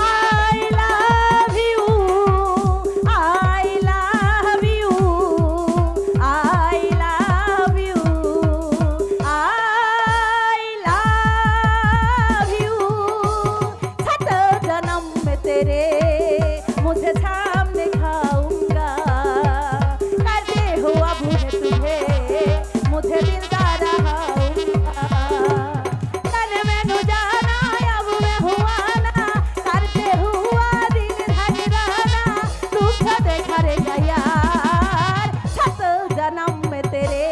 I love you, I love you, I love you, I love you। Chhath जन्म में तेरे मुझे सामने खाऊंगा, करते हुआ भूले तुझे मुझे दिलदार रहाऊंगा। तन में न जाना अब मैं हुआ ना, करते हुआ दिन हजराना, दुख देखा रे यार। छठ जन्म में तेरे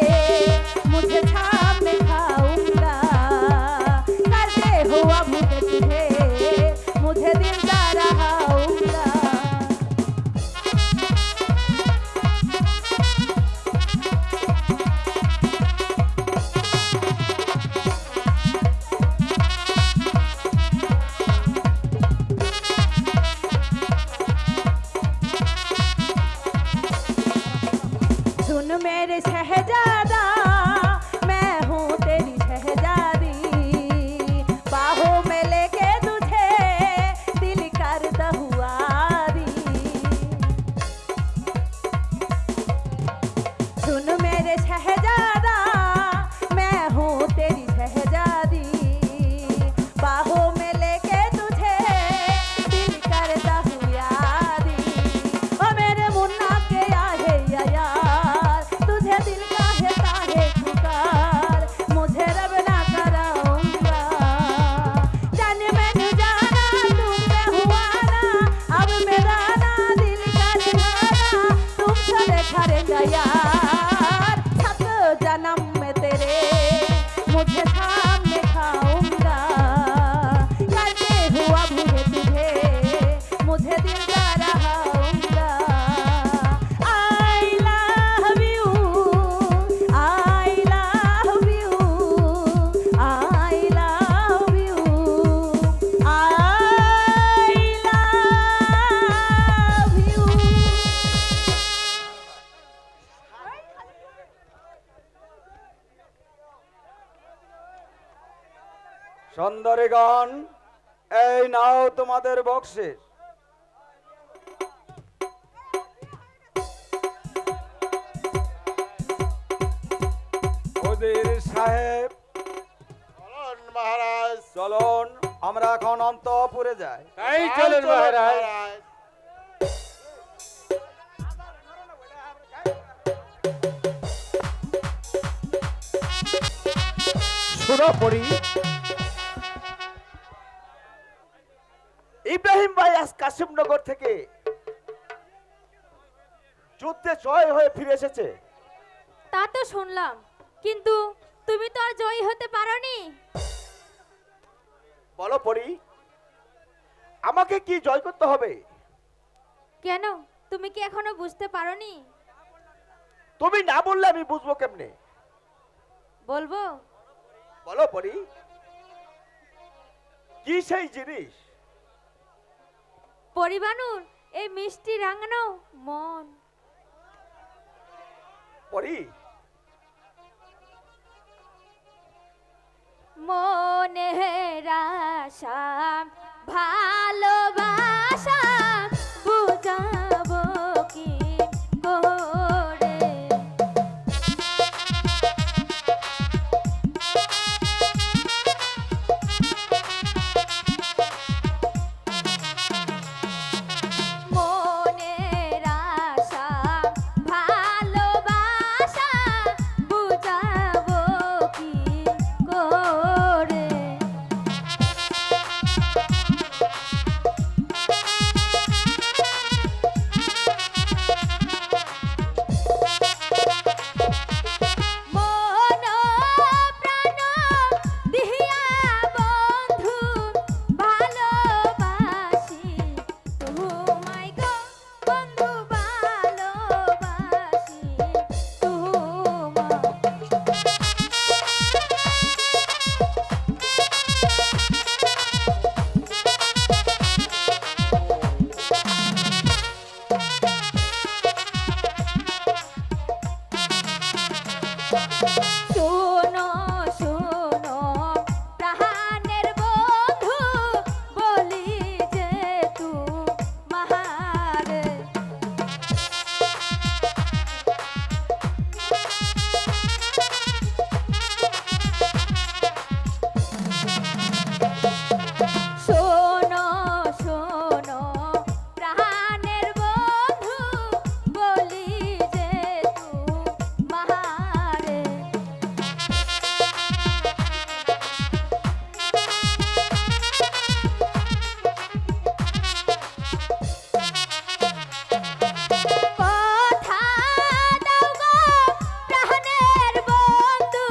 मुझे सामने खाऊंगा, करते हुआ भूले तुझे मुझे दिलदार रहाऊंगा। सुन मेरे शहजादा, मैं हूँ तेरी शहजादी, बाहों में लेके तुझे दिल कर दहुआरी। सुन मेरे शहजादा, मैं हूँ तेरी शहजादी, बाहों में लेके तुझे दिल कर दहुआरी। ओ मेरे मुन्ना के आहे या यार, तुझे यार सात जन्म में तेरे मुझे सामने खाऊंगा करते हुआ भूले तुझे मुझे दिल का रहाऊंगा I love you I love you I love you I love you সুন্দরীগণ, এই নাও তোমাদের বকশিস। উজির সাহেব, বলুন মহারাজ। চলুন আমরা এখন অন্তঃপুরে যাই। তাই চলুন মহারাজ। শোনো পরি, ইব্রাহিম ভাই আজ কাশিমনগর থেকে যুদ্ধে জয় হয়ে ফিরে এসেছে। তা তো শুনলাম, কিন্তু তুমি তো আর জয়ী হতে পারোনি। বলো পরি, আমাকে কি জয় করতে হবে? কেন, তুমি কি এখনো বুঝতে পারোনি? তুমি না বললে আমি বুঝবো কেমনে? বলবো। বলো পরি, কি সেই জিনিস? পরিবানুর এই মিষ্টি রাঙানো মন। পরি, মনের আশা ভালোবাসা বুঝাবো কি করে। মনের আশা ভালোবাসা বুঝাবো কি করে। মন প্রাণ দিয়া বন্ধু ভালোবাসি তোমায় গো বন্ধু ভালোবাসি তোমায়। শোনো শোনো প্রাণের বন্ধু বলি যে তোমার। শোনো শোনো প্রাণের বন্ধু বলি যে তোমার। কথা দাও গো প্রাণের বন্ধু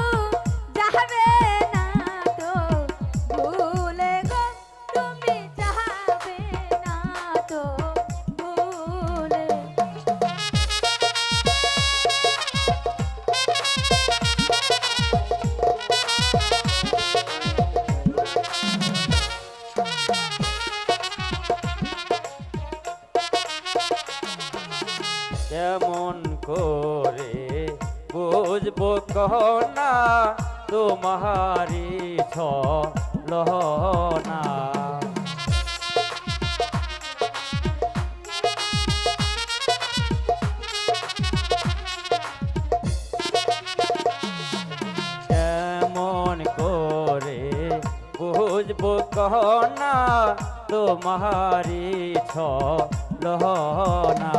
যাবে না তো ভুলে গো তুমি যাবে না তো ভুলে। কেমন করে বুঝবো কহনা তোমারি ছলনা। কেমন করে বুঝবো কহনা তোমারি ছলনা।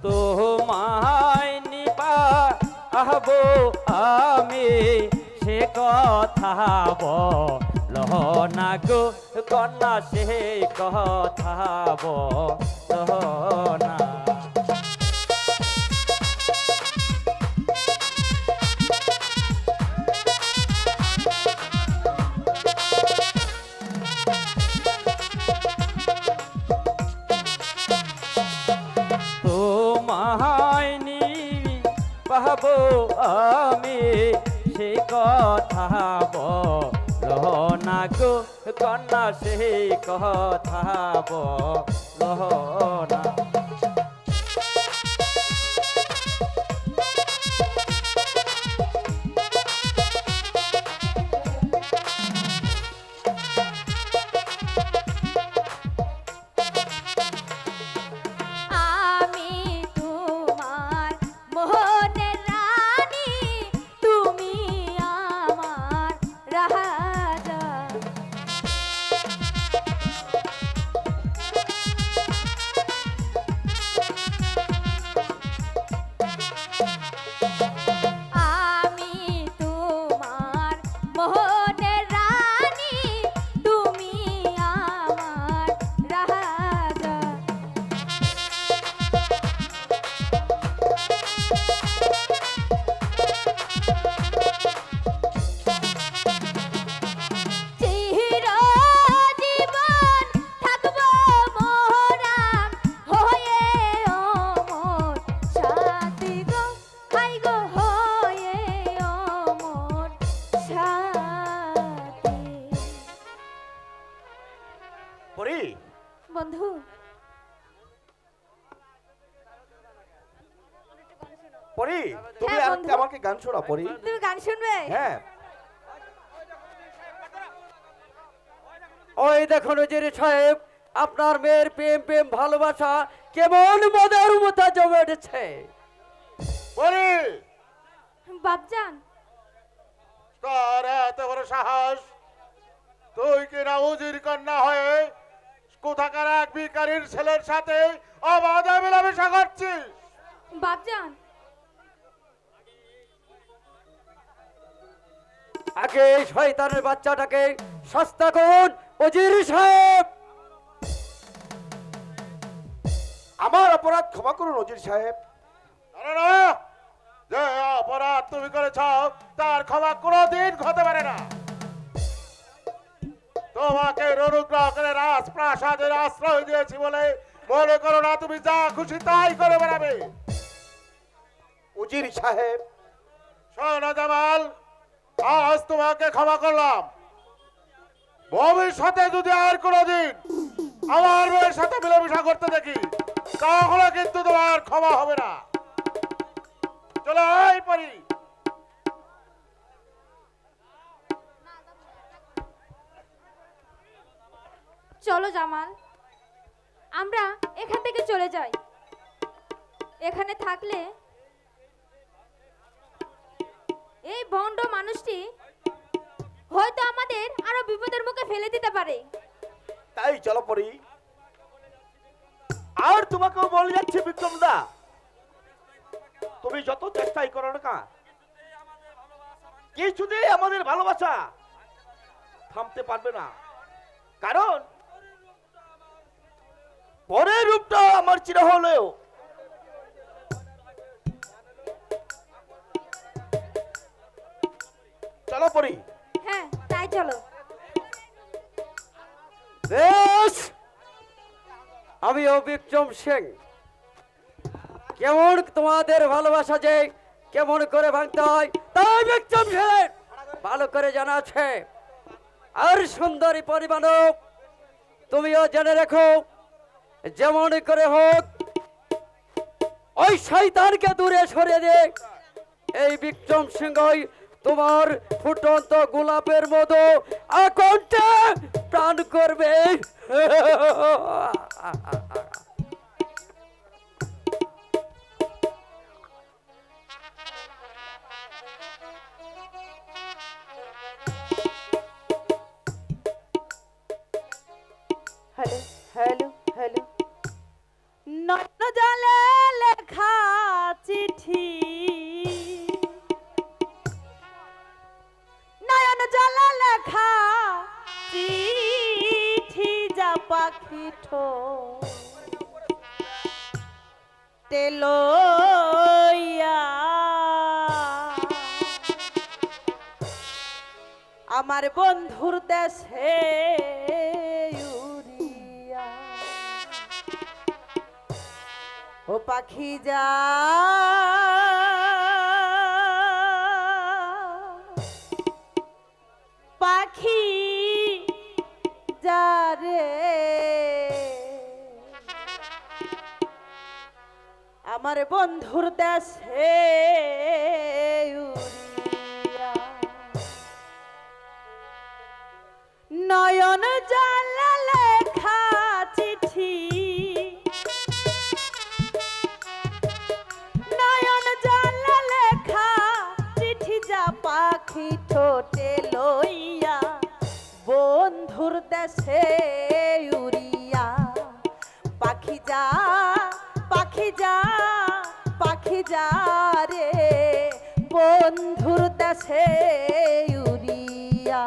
তোমায় নিবা আহবো আমি সে কথা কথা বলো না গো কন্যা সেই কথা বলো না। তোমায় পাবো আমি সে কথা বলো না গো কন্যা সেই কথা বলো না। আমি তোমার মোহনের রানী, তুমি আমার রাজা। আমি তোমার মোহনের রানী, তুমি আমার রাজা। চিরজীবন থাকবো মোরা হয়ে অমর সাথী গো, হাই গো হয়ে অমর সাথী। পরি বন্ধু, পরি তুমি হ্যাঁ, বন্ধু। আমাকে গান শোনা পরি। তুমি গান শুনবে? হ্যাঁ ওই দেখুন নজির সাহেব, আপনার মেয়ের প্রেম প্রেম ভালোবাসা কেমন মদের মতো জমে উঠেছে। বলি বাপজান, তোর এত বড় সাহস, তুই কি না উজির কন্যা হয়ে কোথাকার এক ভিখারির ছেলের সাথে অবাধে মেলামেশা করছিস? বাপজান, আগে এই শয়তানের বাচ্চাটাকে সস্তা করুন ওজির সাহেব। আমার অপরাধ ক্ষমা করুন নজির সাহেব। না, না, যে অপরাধ তুমি করেছ তার ক্ষমা কোনোদিন হতে পারে না। তোমাকে অনুগ্রহ করে রাজপ্রাসাদের আশ্রয় দিয়েছি বলে মনে করো না তুমি যা খুশি তাই করে বেড়াবে। উজির সাহেব, শোনো জামাল, আজ তোমাকে ক্ষমা করলাম। ভবিষ্যতে যদি আর কোনোদিন আমার মেয়ের সাথে মিলেমিশা করতে দেখি তাহলে কিন্তু তোমার ক্ষমা হবে না। চলো এই পারি। চলো জামাল, আমরা এখান থেকে চলে যাই। এখানে থাকলে এই ভণ্ড মানুষটি হয়তো আমাদের আরো বিপদের মুখে ফেলে দিতে পারে। তাই চলো পরি। আর তোমাকেও বলে যাচ্ছে বিক্রম দা, তুমি যত চেষ্টাই করো না কেন, কিছুতেই আমাদের ভালোবাসা থামতে পারবে না। কারণ পরের রূপটা আমার চির হলেও চলো পরি। হ্যাঁ, তাই চলো। বেশ, আমিও বিক্রম সিং। কেমন তোমাদের ভালোবাসা যে কেমন করে ভাঙতে হয় তাই বিক্রম সিং ভালো করে জানা আছে। আর সুন্দরী পরিমাণব, তুমিও জেনে রেখো, যেমন করে হোক ওই শয়তানকে দূরে সরিয়ে দে। এই বিক্রম সিংহই তোমার ফুটন্ত গোলাপের মতো আকণ্ঠে প্রাণ করবে। হ্যালো হ্যালো হ্যালো, নয়ন জলে লেখা চিঠি, নয়ন জলে পাখি ঠোঁটে লইয়া আমার বন্ধুর দেশে উড়িয়া ও পাখি যা পাখি যা রে আমার বন্ধুর দেশে উড়িয়া নয়ন জলে লেখা চিঠি নয়ন জলে লেখা চিঠি যা পাখি ঠোঁটে লইয়া বন্ধুর দেশে উড়িয়া পাখি যা পাখি যা পাখি যা রে বন্ধুর দেশে উড়িয়া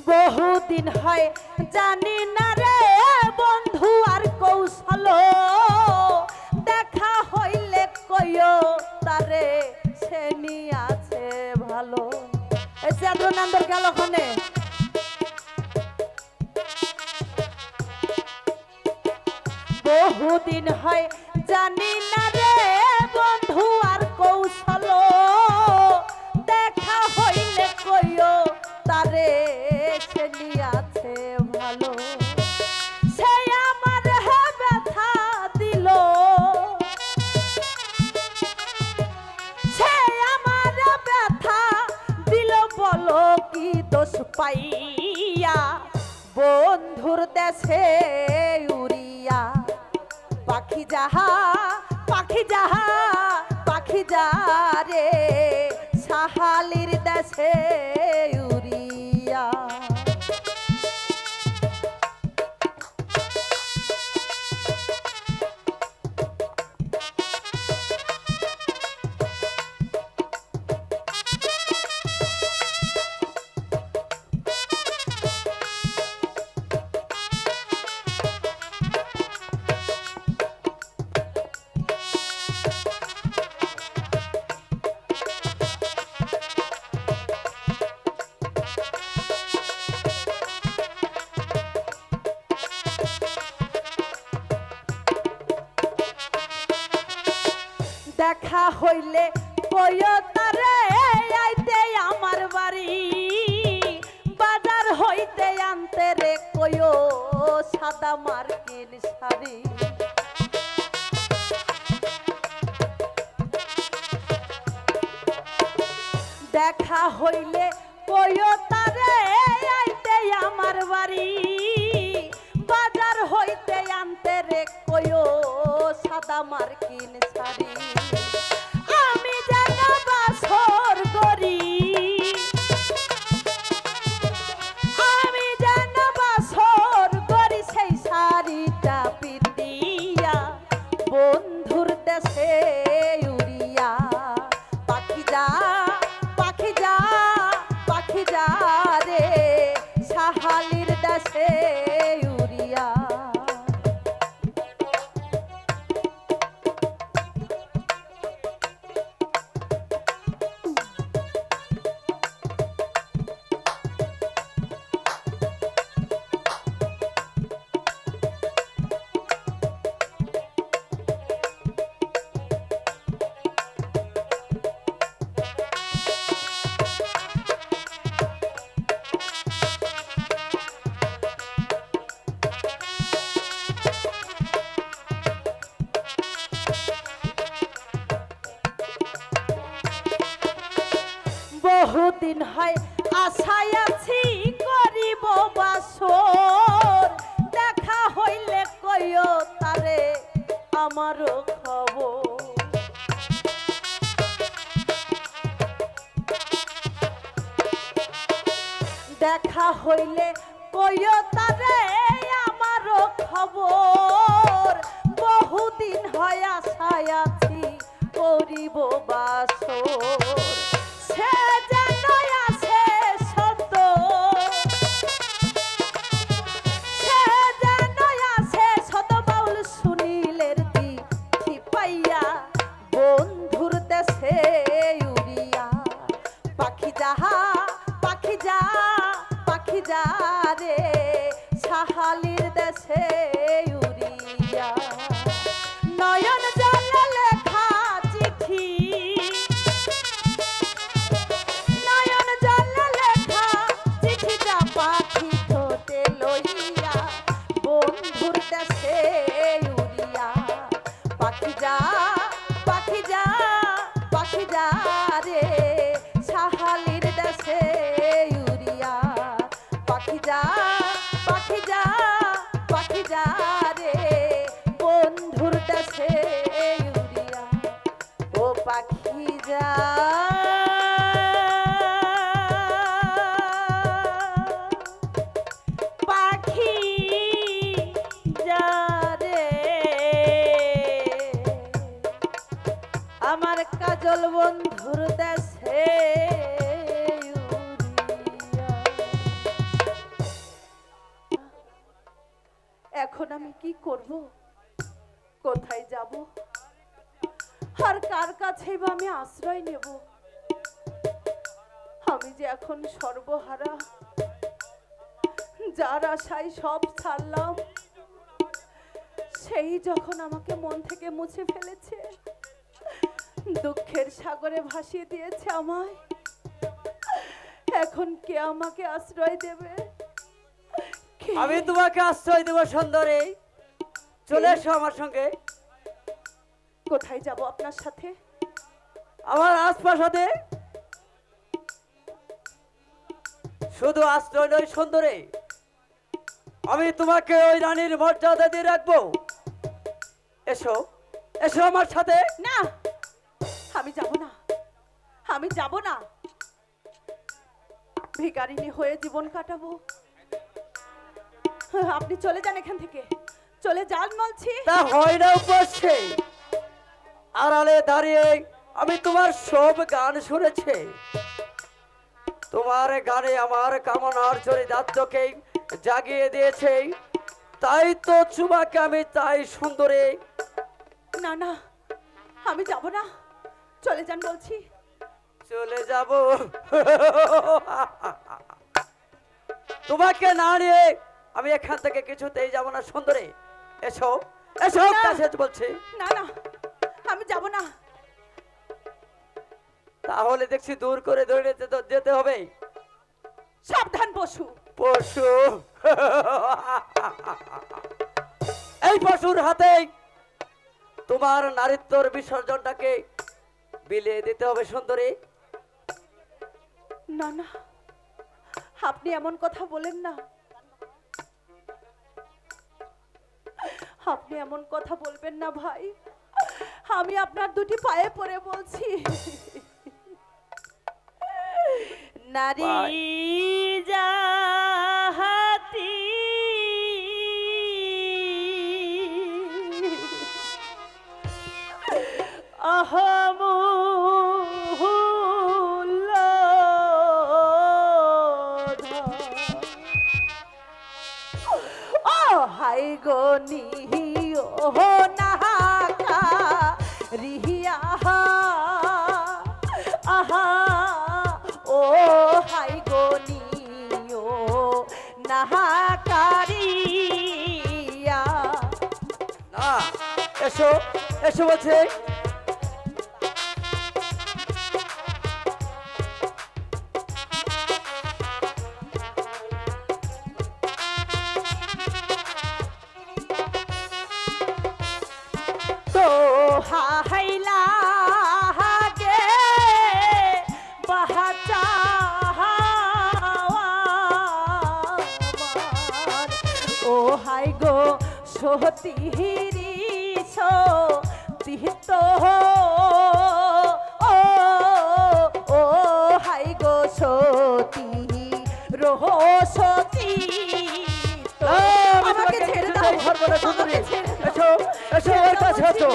বহুদিন হয় জানি না রে বন্ধু আর কৌশল দেখা হইলে কইও তারে সে নিয়ে আছে ভালো এই চন্দ্রনন্দর গেল ওখানে বহুদিন হয় জানি না রে বন্ধু আর কৌশল দেখা হইলে কইও তারে সে নিয়াছে ভালো সে আমার ব্যথা দিল সে আমার ব্যথা দিল বলো কি দোষ পাইয়া বন্ধুর দেশে উড়িয়া পাখি যাহা পাখি যাহা পাখি যা রে সাহালির দেশে উড়িয়া দেখা হইলে কইও তারে আইতে আমার বাড়ি বাজার হইতে আনতে রে কইও সাদা মার্কিন শাড়ি দেখা হইলে কইও তারে আইতে আমার বাড়ি বাজার হইতে আনতে রে কইও সাদা মার্কিন শাড়ি আমি যেন বাসর করি আমি যেন বাসর করি সেই শাড়িটা পিন্দিয়া বন্ধুর দেশে উড়িয়া পাখি যা পাখি যা পাখি যা রে সাহালির দেশে উড়িয়া বহুদিন হয় আশায় আছি করিব বাসর দেখা হইলে কইও তারে আমারও খবর হইলে কইও তারে আমারও খবর, বহুদিন হয় আশায় আছি করিব বাসর। সে যেন আসে সত্য, সে যেন আসে শত বাউল সুনীলের চিঠি পাইয়া, বন্ধুর দেশে উড়িয়া। পাখি যাহা পাখি যা পাখি যা রে সাহালির দেশে উড়িয়া। নয়ন জলে লেখা চিঠি, নয়ন জলে লেখা চিঠিটা পাখি ঠোঁটে লইয়া, বন্ধুর দেশে উড়িয়া। পাখি যা পাখি যা পাখি যা রে সাহালির দেশে উড়িয়া। পাখি যা পাখি যা পাখি যা রে বন্ধুর দেশে উড়িয়া। ও পাখি যা পাখি যা রে আমার কাজল বন্ধুর দেশে উড়িয়া। এখন আমি কি করব, কোথায় যাব, আর কার কাছে বা আমি আশ্রয় নেব? আমি যে এখন সর্বহারা, যার আশায় সব ছাড়লাম, সেই যখন আমাকে মন থেকে মুছে ফেলেছে, দুঃখের সাগরে ভাসিয়ে দিয়েছে আমায়, এখন কে আমাকে আশ্রয় দেবে? কে? আমি তোমাকে আশ্রয় দেব সুন্দরী, চলে এসো আমার সঙ্গে। কোথায় যাব আপনার সাথে? আমার রাজপ্রাসাদে। শুধু আশ্রয় নয় সুন্দরী, আমি তোমাকে ওই রানীর মর্যাদা দিয়ে রাখবো। এসো এসো আমার সাথে। না, আমি যাব না, আমি যাব না। ভিখারিনী হয়ে জীবন কাটাবো। আপনি চলে যান এখান থেকে, চলে যান বলছি। তা হয় না উপসে, আড়ালে দাঁড়িয়ে আমি তোমার সব গান শুনেছি। তোমার গানে আমার কামনার চরিতার্থকে জাগিয়ে দিয়েছে, তাই তো তোমাকে আমি তাই সুন্দরী। না না, আমি যাব না, চলে যান বলছি। চলে যাব? তোমাকে না নিয়ে আমি এখান থেকে কিছুতেই যাব না সুন্দরী। এসো এসো না। কাছে বলছি। না না, আমি যাব না। তাহলে দেখছি দূর করে দৌড়ে যেতে হবে। সাবধান পশু। পশু? এই পশুর হাতে তোমার নারীত্বর বিসর্জনটাকে বিলিয়ে দিতে হবে সুন্দরী। না না, আপনি এমন কথা বলেন না, আপনি এমন কথা বলবেন না ভাই। আমি আপনার দুটি পায়ে পড়ে বলছি, নারী জাহাতি হাই গো নিহিও নাহাকা রিহিয়া আহা ও হাই গো নিও নাহাকারিয়া। না, এসো এসো বলছে। তো হাইলা গে বাহাচা ও হাই গো সতীরি সতীত ও হাই গো সতী রোহ ছাড়বো না সুন্দরী, এসো এসো ওর কাছে এসো।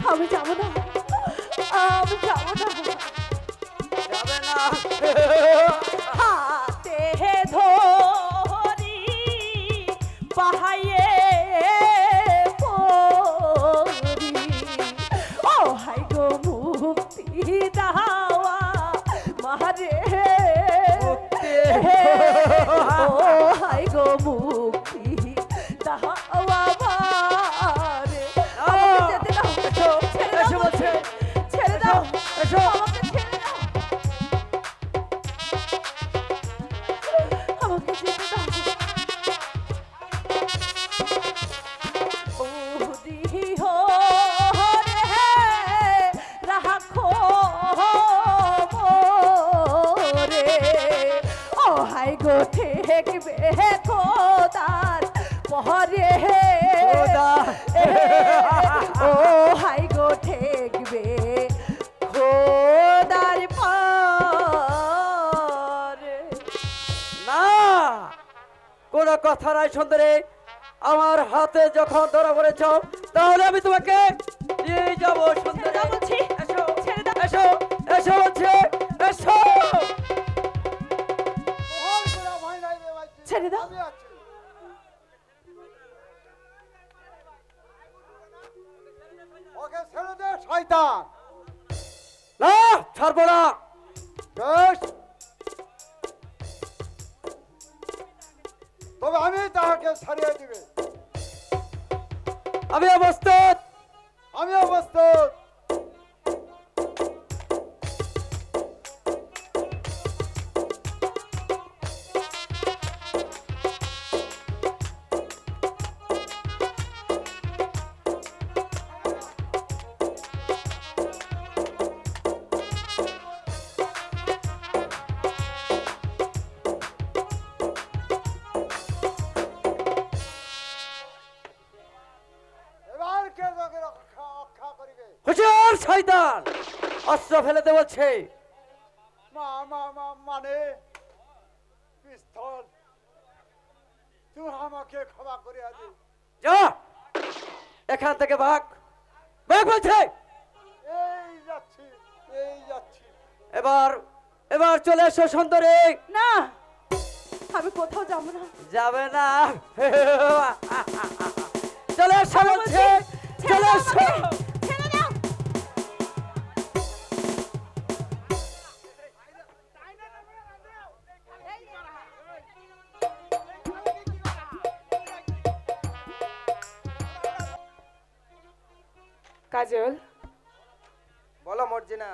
আমি যাবো না, আমি যাবো না। যাবে না। হাতে ধরি বাহাইয়ে পড়ি, ও হাই গো মুক্তি দাওয়া মারে, ও হাই গো মুক্তি দাওয়া মারে। আমাকে যেতে দাও, ছেড়ে দাও এসো বলছে, ছেড়ে দাও, এসো। আমাকে ছেড়ে দাও, আমাকে যেতে দাও। ও দিহ রে রাখো মোরে, ও হাই গো ঠেকবে খোদার পরে, খোদা। ও হাই গো ঠেকবে খোদার পরে। না, কোনো কথা নাই সুন্দরী। আমার হাতে যখন ধরা পড়েছ তাহলে আমি তোমাকে নিয়ে যাবো সুন্দরী। দাও বলছি, এসো ছেড়ে দাও। এসো এসো বলছে, এসো। ছেড়ে দাও, ওকে ছেড়ে দে শয়তান। না, ছাড়বো না। বেশ, তবে আমি তাহাকে ছাড়িয়ে দিবে। আমি অবস্থিত। আমি অবস্থিত। এবার কে তোকে রক্ষা করিবে? হুশিয়ার শয়তান, অস্ত্র ফেলে দে বলছে। মানে পিস্তল, তুই আমাকে ক্ষমা করিয়া দে। যা এখান থেকে ভাগ, ভাগ বলছে। এই যাচ্ছি, এই যাচ্ছি। এবার এবার চলে এসো সুন্দরী। না আমি কোথাও যাবো না। যাবে না। চলে এসো বলছে, চলে এসো। ছেড়ে দাও, কাজল, বলো মর্জিনা।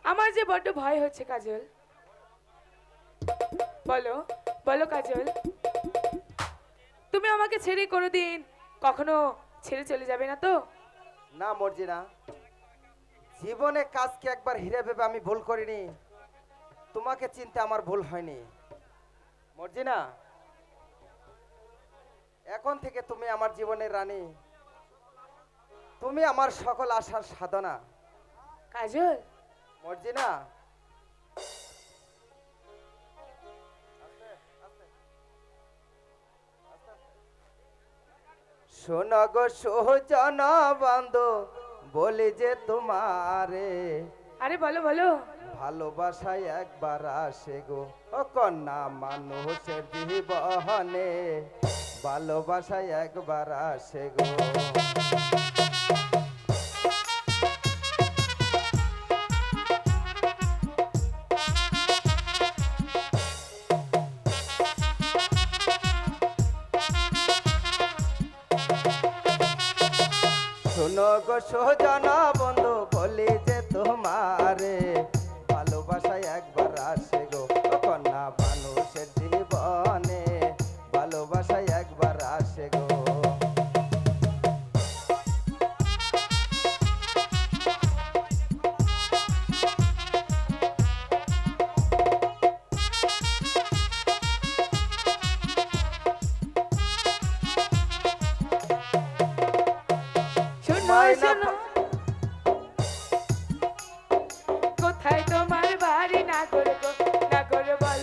আমার যে বড্ড ভয় হচ্ছে কাজল। বলো বলো কাজল, তুমি আমাকে ছেড়ে কোনোদিন কখনো ছেড়ে চলে যাবে না তো? না মর্জিনা, জীবনে কাজকে একবার হিরে ভেবে আমি ভুল করিনি। তোমাকে চিনতে আমার ভুল হয়নি মর্জিনা। এখন থেকে তুমি আমার জীবনের রানী, তুমি আমার সকল আশার সাধনা কাজল, মর্জিনা। শোনো গো সোজন বান্ধ বলে যে তোমারে, আরে বলো বলো। ভালোবাসায় একবার আসে গো ও কন্যা মানুষের জীবনে, ভালোবাসায় একবার আসে গো। শোনো গো সোজনা বন্ধু বলি যে তোমারে, ভালোবাসায় একবার আসে গো ও কন্যা মানুষের জীবনে, ভালোবাসায় একবার আসে গো। শোনো শোনো, কোথায় তোমার বাড়ি? না করে গো, না করে বলো।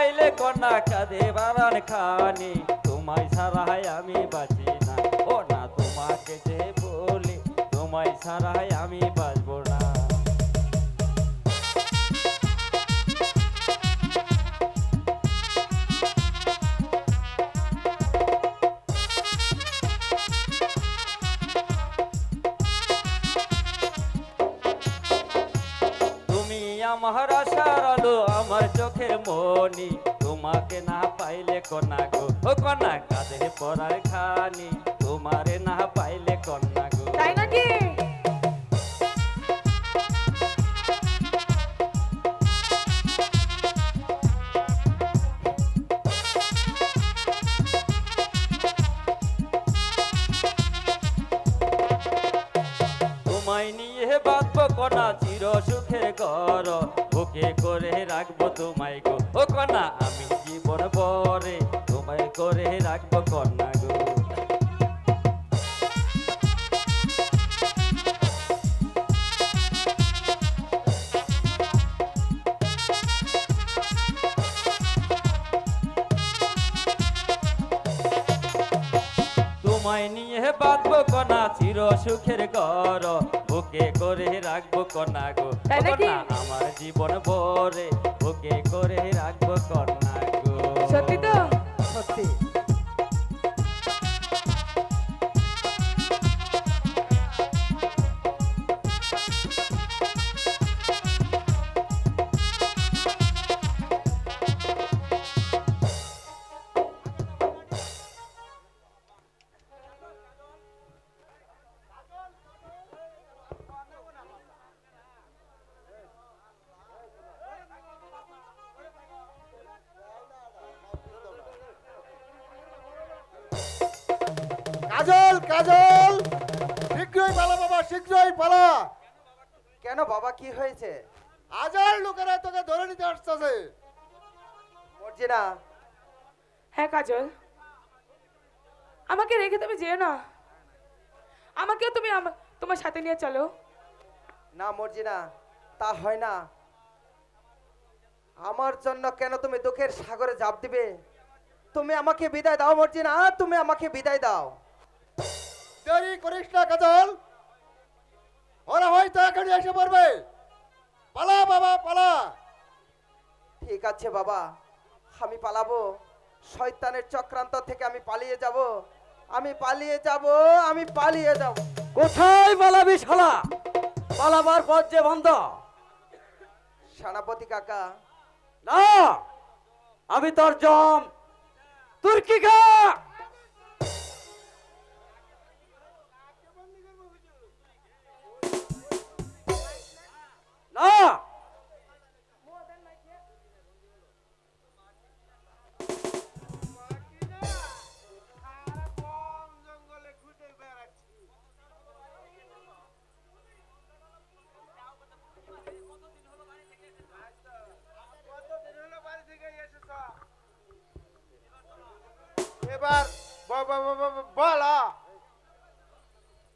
পাইলে কন্যা কাঁদে বারান খানি, তোমায় ছাড়াই আমি বাঁচি না। ও না তোমাকে যে বলি, তোমায় ছাড়াই আমি বাঁচবো না। তুমি আমার আশার আলো, আমার চোখের মনি, তোমাকে না পাইলে কন্যা গো, ও কন্যা কাঁদে পরার খানি, তোমারে না পাইলে কন্যা গো। তাই নাকি? তোমায় নিয়ে বাঁধবো কন্যা চির সুখের ঘর, বুকে করে রাখবো তোমায় গো, ও কন্যা আমি জীবন ভরে, তোমায় করে রাখবো কন্যা গো। তোমায় নিয়ে বাঁধবো কন্যা চির সুখের ঘর, বুকে করে রাখবো কন্যা গো, ও তাই নাকি? কন্যা আমার জীবন ভরে, বুকে করে রাখবো কন্যা গো। সত্যি তো? সত্যি। কাজল কাজল, শীঘ্রই পালা বাবা, শীঘ্রই পালা। কেন বাবা, কি হয়েছে? আজার লোকেরা তোকে ধরে নিতে আসতেছে। মর্জিনা, হ্যাঁ কাজল, আমাকে রেখে তুমি যেও না, আমাকেও তুমি তোমার সাথে নিয়ে চলো। না মর্জিনা, তা হয় না। আমার জন্য কেন তুমি দুঃখের সাগরে ঝাঁপ দিবে? তুমি আমাকে বিদায় দাও মর্জিনা, তুমি আমাকে বিদায় দাও। দেরি করিস না কাজল, ওরা হয়তো এখনই এসে পড়বে। পালা বাবা পালা। ঠিক আছে বাবা, আমি পালাবো। শয়তানের চক্রান্ত থেকে আমি পালিয়ে যাব, আমি পালিয়ে যাব, আমি পালিয়ে যাব। কোথায় পালাবি শালা? পালাবার পথ যে বন্ধ। সেনাপতি কাকা, না, আমি তোর জম তুর্কি খা। না, এবার বলা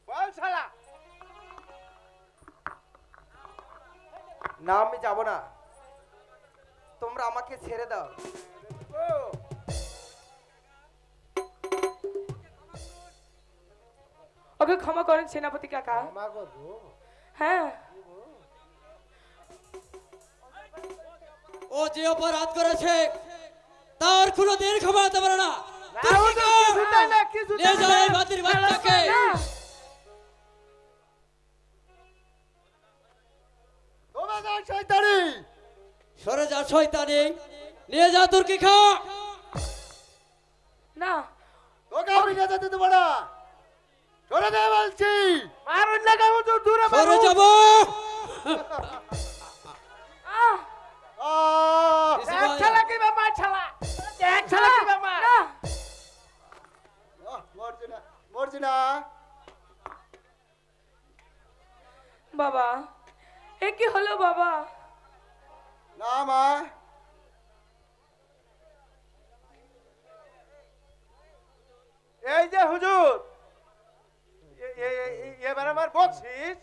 বল শালা। না আমি যাব না, তোমরা আমাকে ছেড়ে দাও। ওকে ক্ষমা করেন সেনাপতি কাকা। হ্যাঁ, ও যে অপরাধ করেছে তার কোনো দিন ক্ষমা হতে পারে না। নিয়ে যাও এই বাতির বাচ্চাকে। না, তোমরা যাও শয়তানি। সরে যা শয়তানি, নিয়ে যা তুর্কি খা। না, তোকে আমি নিয়ে যেতে দেবো না, সরে দে বলছি। সরে যাব। আহ, না, মর্জিনা মর্জিনা, বাবা এ কি হলো বাবা? না মা, এই যে হুজুর, এবার আমার বকশিস।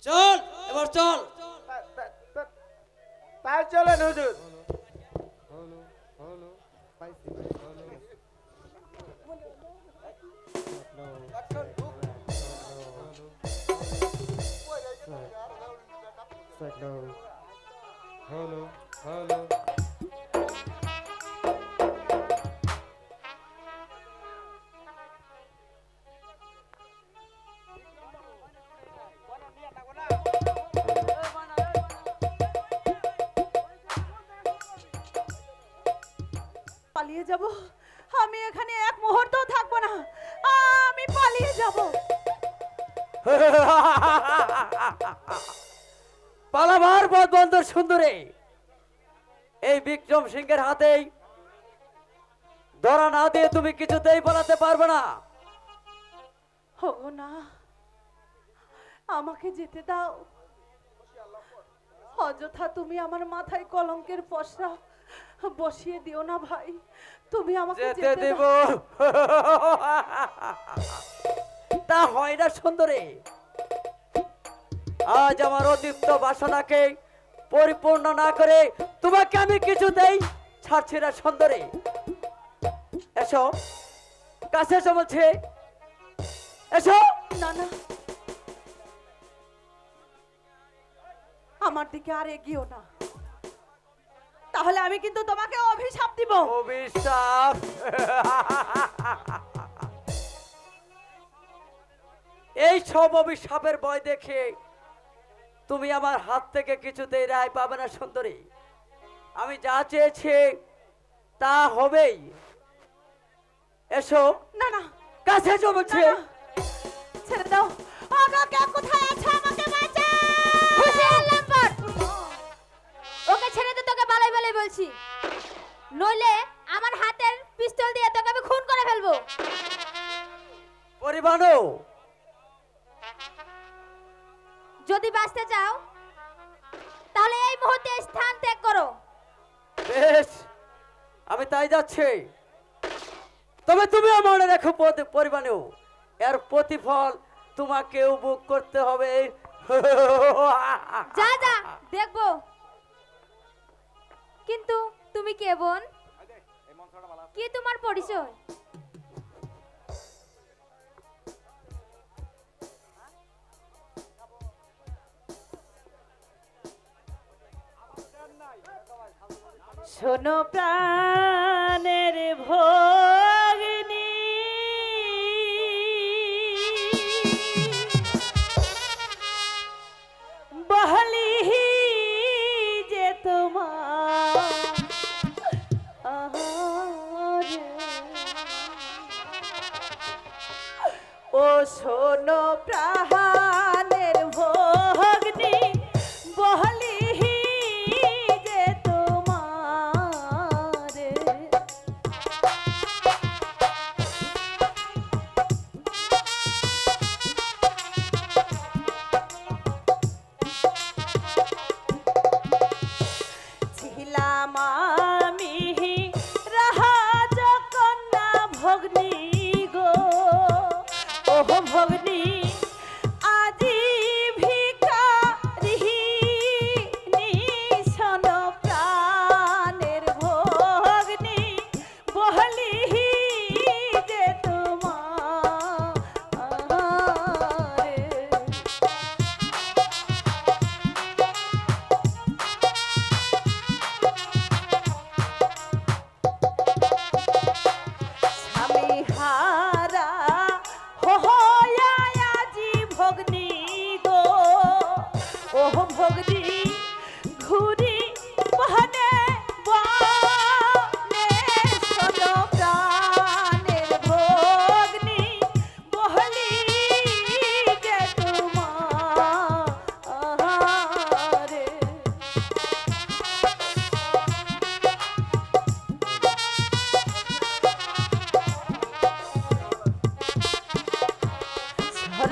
চল এবার চল। চলেন হুজুর। পালিয়ে যাব, আমি এখানে এক মুহূর্ত থাকবো না, আমি পালিয়ে যাব। পালাবার পথ বন্ধ সুন্দরী, এই বিক্রম সিংহের হাতেই ধরা না দিয়ে তুমি কিছুতেই পালাতে পারবে না। ও না, আমাকে যেতে দাও। অযথা তুমি আমার মাথায় কলঙ্কের পসরা বসিয়ে দিও না ভাই, তুমি আমাকে যেতে যেতে দেব দাও। তা হয় না সুন্দরী। আজ আমার অদীপ্ত বাসনাকে পরিপূর্ণ না করে তোমাকে আমি কিছুতেই ছাড়ছি না সুন্দরী। এসো, কাছে এসো বলছে, এসো। না না, আমার দিকে আর এগিয়েও না, তাহলে আমি কিন্তু তোমাকে অভিশাপ দিব। অভিশাপ? এই সব অভিশাপের ভয় দেখে তুমি আমার হাত থেকে কিছুতেই রেহাই পাবে না সুন্দরী। আমি যা চেয়েছি তা হবেই। এসো। না না, কাছে এসো বলছে। না, না, ছেড়ে দাও। আমাকে কোথায় আছে, আমাকে বাঁচাও। হুঁশিয়ার লম্পট, ওকে ছেড়ে দে, তোকে বালাই বালাই বলছি, নইলে আমার হাতের পিস্তল দিয়ে তোকে আমি খুন করে ফেলবো। পরিবানো, যদি বাঁচতে চাও তাহলে এই মুহূর্তে স্থান ত্যাগ করো। বেশ, আমি তাই যাচ্ছি। তবে তুমিও মনে রেখো পরিবানো, এর প্রতিফল তোমাকেও ভোগ করতে হবে। যা যা, দেখবো। কিন্তু তুমি কে বোন? কি তোমার পরিচয়? শোনো প্রাণের ভগিনী, বহলি যে তোমার ও শোনো প্রাণের ভগিনী, বহলি যে তোমার। ছিলাম আমি রাজ কন্যা ভগ্নী গো, ওহ ভগ্নী, আজি ভিখারি নিশন প্রাণের ভগ্নী, বহলি যে তোমার। স্বামী হারা আজি ভগ্নী গো, ওহ ভগ্নী, ঘুরি বহনে বনে শোনো প্রাণের ভগ্নী, বহলি যে তোমার।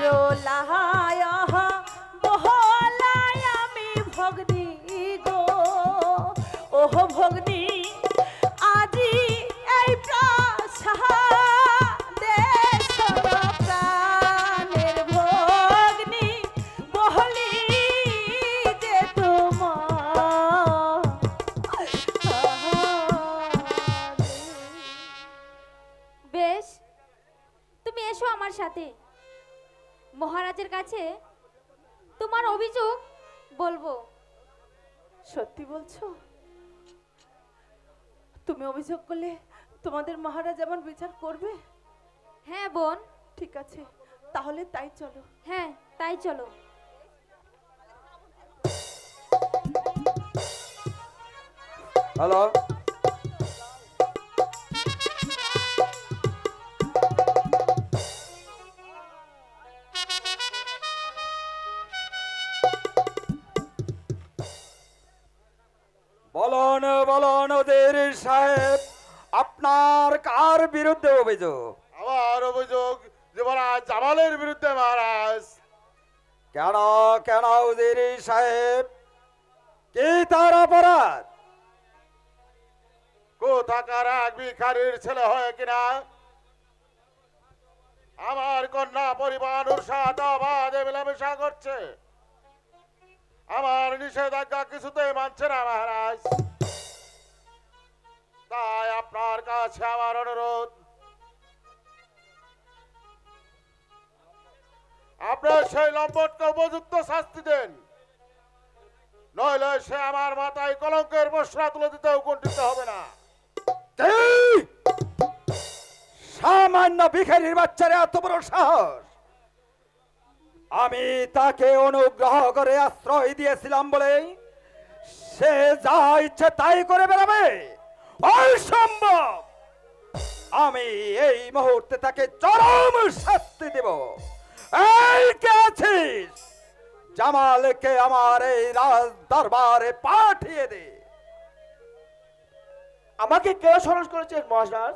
সরলায় বহলায় আমি ভগ্নী গো, ওহ ভগ্নী, আজি এই প্রাসাদে শোনো প্রাণের ভগ্নী, বহলি যে তোমার। সাথে মহারাজের কাছে তোমার অভিযোগ বলবো। সত্যি বলছো? তুমি অভিযোগ করলে তোমাদের মহারাজ আমার বিচার করবে? হ্যাঁ বোন। ঠিক আছে, তাহলে তাই চলো। হ্যাঁ তাই চলো। হ্যালো, বলুন বলুন ওদের সাহেব, আপনার কার বিরুদ্ধে অভিযোগ? আমার অভিযোগ যুবরাজ জামালের বিরুদ্ধে মহারাজ। কেন কেন ওদের সাহেব, কি তার অপরাধ? কোথাকার এক ভিখারির ছেলে হয় কিনা আমার কন্যা পরিবারের সাথে অবাধে মেলামেশা করছে। আমার নিষেধাজ্ঞা কিছুতেই মানছে না মহারাজ। তাই আপনার কাছে আমার অনুরোধ, আপনার সেই লম্পটকে উপযুক্ত শাস্তি দেন, নইলে সে আমার মাথায় কলঙ্কের বস্ত্র তুলে দিতেও কুণ্ঠিত হবে না। এই সামান্য ভিখারির বাচ্চারা এত বড় সাহস! আমি তাকে অনুগ্রহ করে আশ্রয় দিয়েছিলাম বলে সে যা ইচ্ছে তাই করে বেড়াবে? অসম্ভব! আমি এই মুহূর্তে তাকে চরম শাস্তি দেব। এই কে আছিস? জামালকে আমার এই রাজ দরবারে পাঠিয়ে দে। আমাকে কে স্মরণ করেছেন মহারাজ?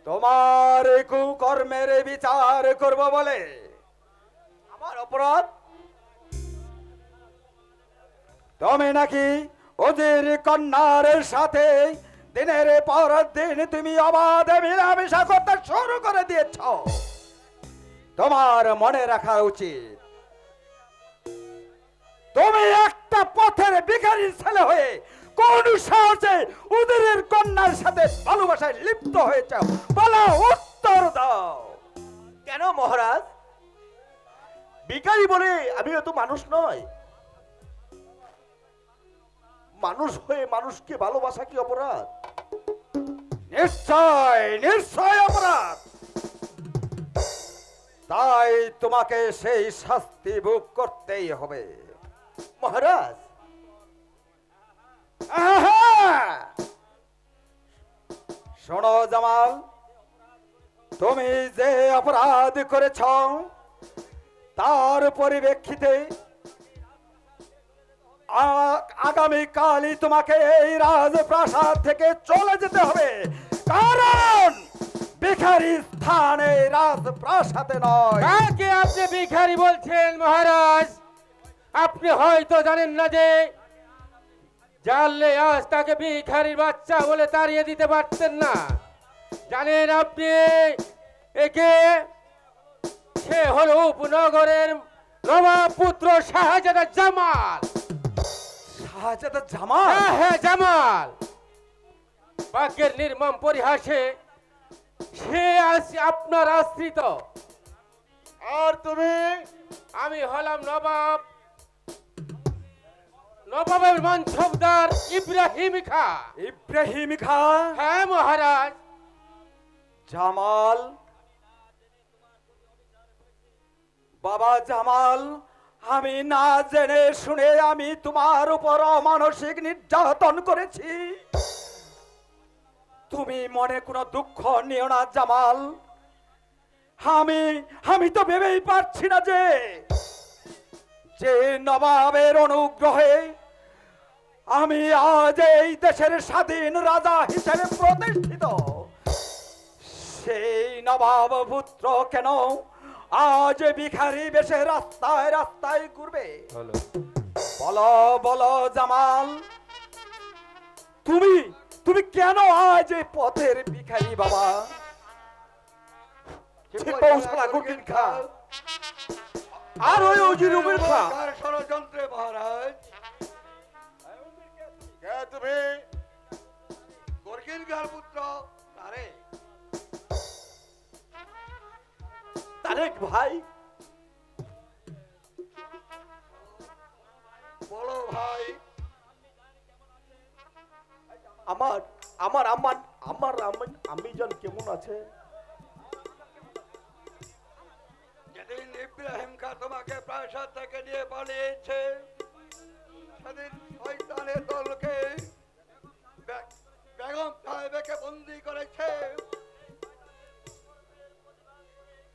তোমার কুকর্মের বিচার করব বলে। আমার অপরাধ? তুমি নাকি ওদের কন্যার সাথে দিনের পর দিন তুমি অবাধে মেলামেশা করতে শুরু করে দিয়েছ। তোমার মনে রাখা উচিত, তুমি একটা পথের ভিখারির ছেলে হয়ে কোন সাহসে ওদের কন্যার সাথে ভালোবাসায় লিপ্ত হয়েছ? বলো, উত্তর দাও। কেন মহারাজ? ভিখারি বলে আমি তো মানুষ নয়? মানুষ হয়ে মানুষকে ভালোবাসা কি অপরাধ? নিশ্চয় নিশ্চয় অপরাধ। তাই তোমাকে সেই শাস্তি ভোগ করতেই হবে। মহারাজ, আহা! শোনো জামাল, তুমি যে অপরাধ করেছ তার পরিপ্রেক্ষিতে আগামীকালই তোমাকে এই রাজপ্রাসাদ থেকে চলে যেতে হবে, কারণ ভিখারি স্থান এই রাজপ্রাসাদে নয়। কাকে আপনি ভিখারি বলছেন মহারাজ? আপনি হয়তো জানেন না যে জানলে আজ তাকে ভিখারির বাচ্চা বলে তাড়িয়ে দিতে পারতেন না। জানেন আপনি একে? সে হলো উপনগরের নবাব পুত্র শাহজাদা জামাল। শাহজাদা জামাল? হ্যাঁ হ্যাঁ, জামাল। ভাগ্যের নির্মম পরিহাসে সে আপনার আশ্রিত। আর তুমি? আমি হলাম নবাবের মঞ্চকদার ইব্রাহিম খা। ইব্রাহিম খা? হ্যাঁ মহারাজ। জামাল, বাবা জামাল, আমি না জেনে শুনে আমি তোমার উপর অমানসিক নির্যাতন করেছি। তুমি মনে কোনো দুঃখ নিও না জামাল। আমি তো ভেবেই পারছি না যে নবাবের অনুগ্রহে আমি আজ এই দেশের স্বাধীন রাজা হিসেবে প্রতিষ্ঠিত। সেই নবাব পুত্র কেন আজ ভিখারি বেশে রাস্তায় রাস্তায় ঘুরবে? বলো বলো জামাল, তুমি কেন আজ এই পথের ভিখারি বাবা? আর ওই উজির খা। ষড়যন্ত্রে মহারাজ। কে তুমি? গর্গিন গার পুত্র। আরে তারেক ভাই, বলো ভাই। আমার আমার আমার আমার আম্মিজান কেমন আছে? যেদিন ইব্রাহিম খা তোমাকে প্রাসাদ থেকে নিয়ে পালিয়েছে, সেদিন শয়তানের দলকে বেগম সাহেবকে বন্দি করেছে।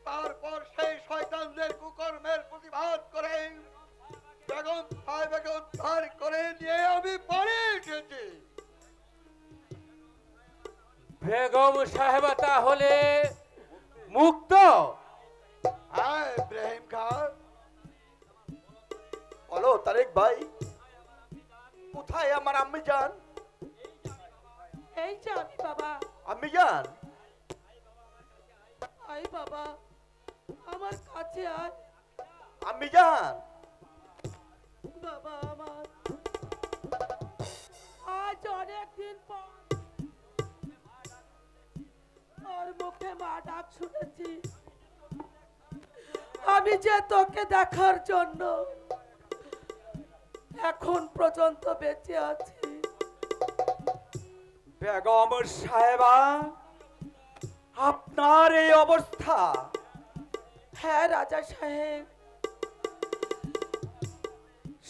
তারপর সেই শয়তানদের কুকর্মের প্রতিবাদ করে বেগম সাহেবকে উদ্ধার করে নিয়ে আমি পালিয়ে এসেছি। বেগম সাহেবা তাহলে মুক্ত? হ্যাঁ ইব্রাহিম খান, বলো তারেক ভাই, কোথায় আমার আম্মিজান? এই যে আমি বাবা। আম্মিজান, আই বাবা, আমার কাছে আয় আম্মিজান, বাবা আমার। আজ অনেকদিন পর ওর মুখে মা ডাক শুনেছি। আমি যে তোকে দেখার জন্য এখন পর্যন্ত বেঁচে আছি। বেগম সাহেবা, আপনার এই অবস্থা? হ্যাঁ রাজা সাহেব,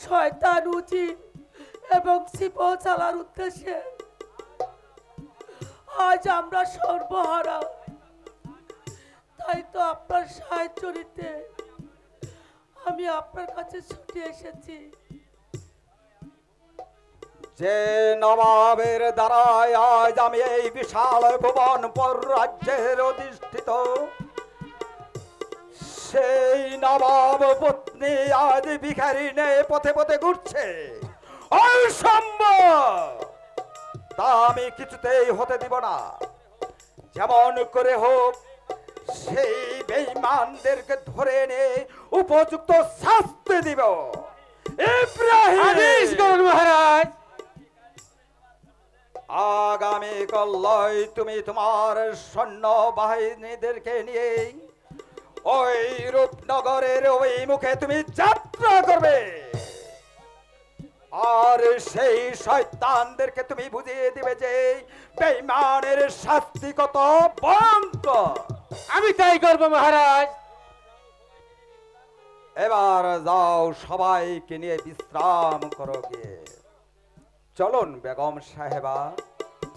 শয়তান উজি এবং সিপো চালার উদ্দেশ্যে আজ আমরা সর্বহারা। তাই তো আপনার সাহায্য নিতে আমি আপনার কাছে ছুটে এসেছি। যে নবাবের দ্বারায় আজ আমি এই বিশাল ভুবন পর রাজ্যের অধিষ্ঠিত, সেই নবাব পত্নী আজ ভিখারি নে পথে পথে ঘুরছে, অসম্ভব! তা আমি কিছুতেই হতে দিব না। যেমন করে হোক সেই বেঈমানদেরকে ধরে এনে উপযুক্ত শাস্তি দিব। আদেশ করুন মহারাজ। আগামী কাল তুমি তোমার সৈন্য বাহিনীদেরকে নিয়ে ওই রূপনগরের ওই মুখে তুমি যাত্রা করবে, আর সেই শয়তানদেরকে তুমি বুঝিয়ে দিবে যে বেঈমানের শাস্তি কত ভয়ঙ্কর। আমি তাই করব মহারাজ। এবার যাও, সবাইকে নিয়ে বিশ্রাম করো গিয়ে। চলুন বেগম সাহেবা।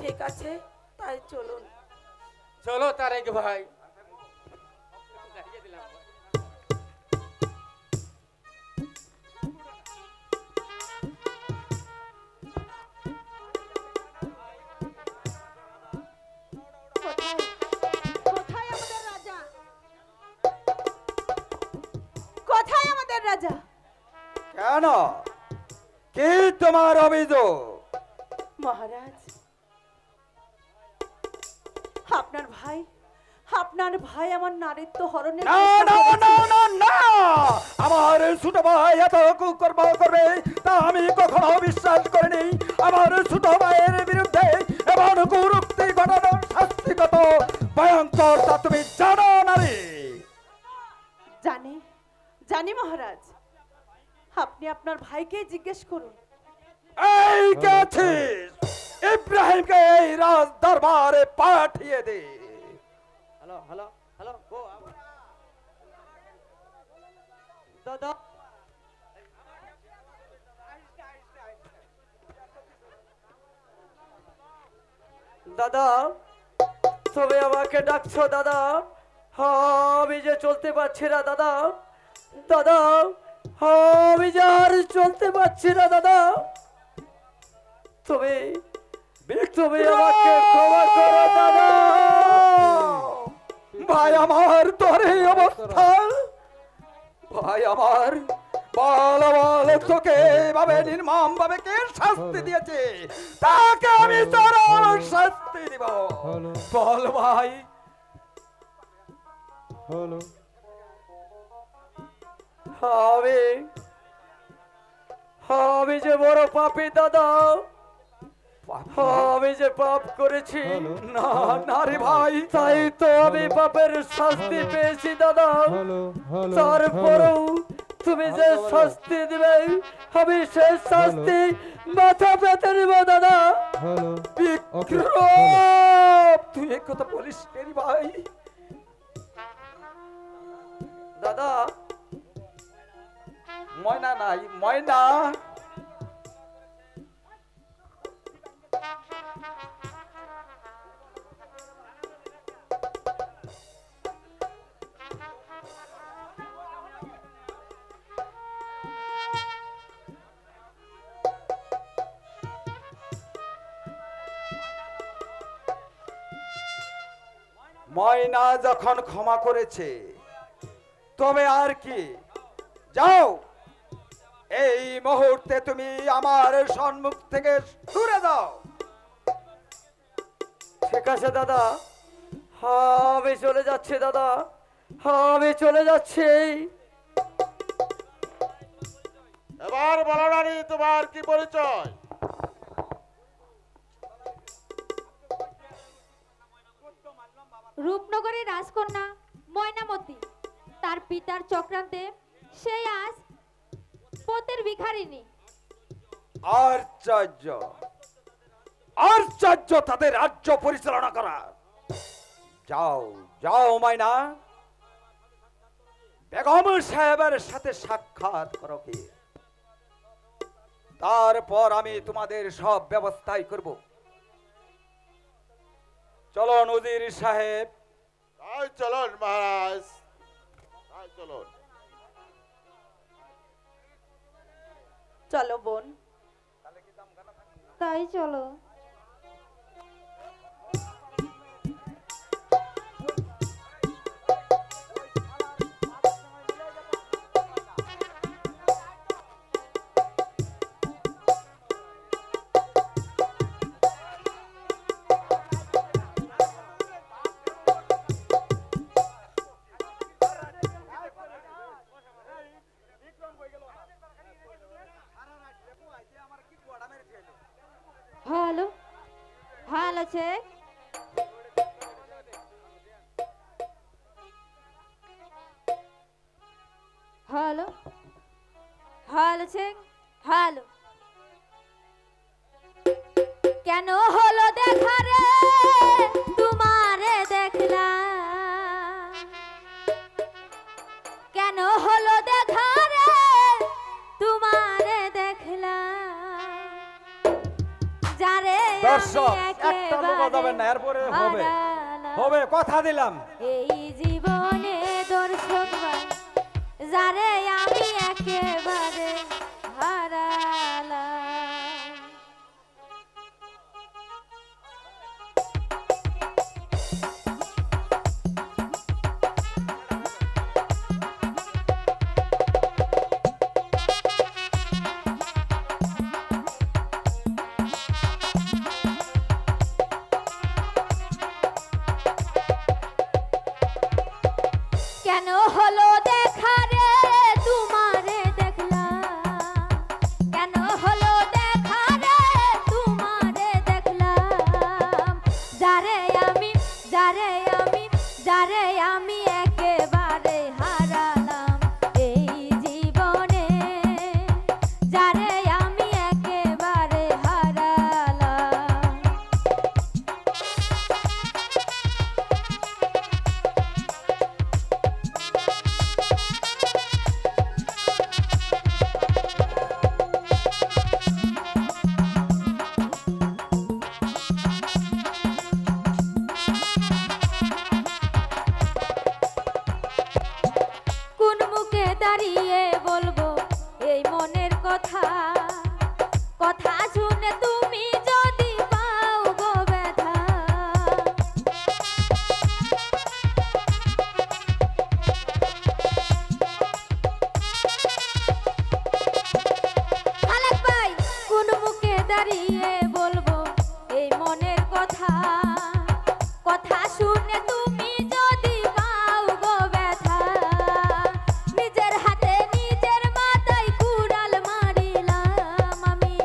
ঠিক আছে, তাই চলুন। চলো তারেক ভাই। কোথায় আমাদের রাজা? কোথায় আমাদের রাজা? কেন, কি তোমার অভিযোগ? মহারাজ, আপনার ভাই আমার নারীত্ব হরণের না না না না না, আমার ছোট ভাই এত কুকর্ম করবে তা আমি কখনো বিশ্বাস করিনি। আমার ছোট ভাইয়ের বিরুদ্ধে এমন কুরুক্তি ঘটানোর শাস্তি কত ভয়ঙ্কর তা তুমি জানো নারী? জানি মহারাজ, আপনি আপনার ভাইকে জিজ্ঞেস করুন। এই গেছিস, ইব্রাহিমকে এই রাজ দরবারে পাঠিয়ে দে। হ্যালো হ্যালো হ্যালো, ও দাদা, দাদা তুমি আমাকে ডাকছো দাদা? আমি যে চলতে পারছি না দাদা, দাদা আমি যে আর চলতে পারছি না দাদা, তুমি তুমি আমাকে ক্ষমা করো দাদা। ভাই আমার, তোর এই অবস্থা, ভাই আমার, বল বল, তোকে এভাবে নির্মম ভাবে কে শাস্তি দিয়েছে? তাকে আমি চরম শাস্তি দিব, বল ভাই। আমি যে বড় পাপী দাদা, আমি যে পাপ করেছি, না না রে ভাই, তাই তো আমি পাপের শাস্তি পেয়েছি দাদা। তারপরেও তুমি যে শাস্তি দিবে, আমি সে শাস্তি মাথা পেতে নিব দাদা। বিক্রম, তুই এক কথা বলিস রে ভাই। দাদা, ময়না নাই, ময়না। ময়না যখন ক্ষমা করেছে, তবে আর কি, যাও এই মুহূর্তে তুমি আমার সম্মুখ থেকে দূরে যাও। ঠিক আছে দাদা, আমি চলে যাচ্ছি দাদা, আমি চলে যাচ্ছি। এবার বলো রানী, তোমার কি পরিচয়? রূপনগরের রাজকন্যা ময়নামতি, তার পিতার চক্রান্তে সেই আজ পথের ভিখারিণী। আশ্চর্য, আশ্চর্য তাদের রাজ্য পরিচালনা করা। যাও যাও ময়না, বেগম সাহেবের সাথে সাক্ষাৎ করো কি, তারপর আমি তোমাদের সব ব্যবস্থাই করব। চলো নজির সাহেব। তাই চলুন মহারাজ, তাই চলুন। চলো বোন, তাই চলো। Hello, hello check. Hello, hello check, hello. কেন হলো দেখা রে তোমারে দেখলাম, কেন হলো দেখা রে তোমারে দেখলাম, যারে দর্শক একটা লোক যাবেন না, এরপরে হবে হবে, কথা দিলাম। এই জীবনে দর্শক যারে আমি একেবারে হারালাম। কেন হলো দেখা রে তোমারে দেখলাম, কেন হলো দেখা রে তোমারে দেখলাম, যারে আমি যারে আমি যারে আমি একেবারে হারালাম এই জীবনে, যারে আমি একেবারে হারালাম। কোন মুখে দাঁড়িয়ে বলবো এই মনের কথা, কথা শুনে তুমি যদি পাও গো ব্যথা। খালেক ভাই, কোন মুখে দাঁড়িয়ে বলবো এই মনের কথা, কথা শুনে তুমি যদি পাও গো ব্যথা। নিজের হাতে নিজের মাথায় কুড়াল মারিলাম আমি,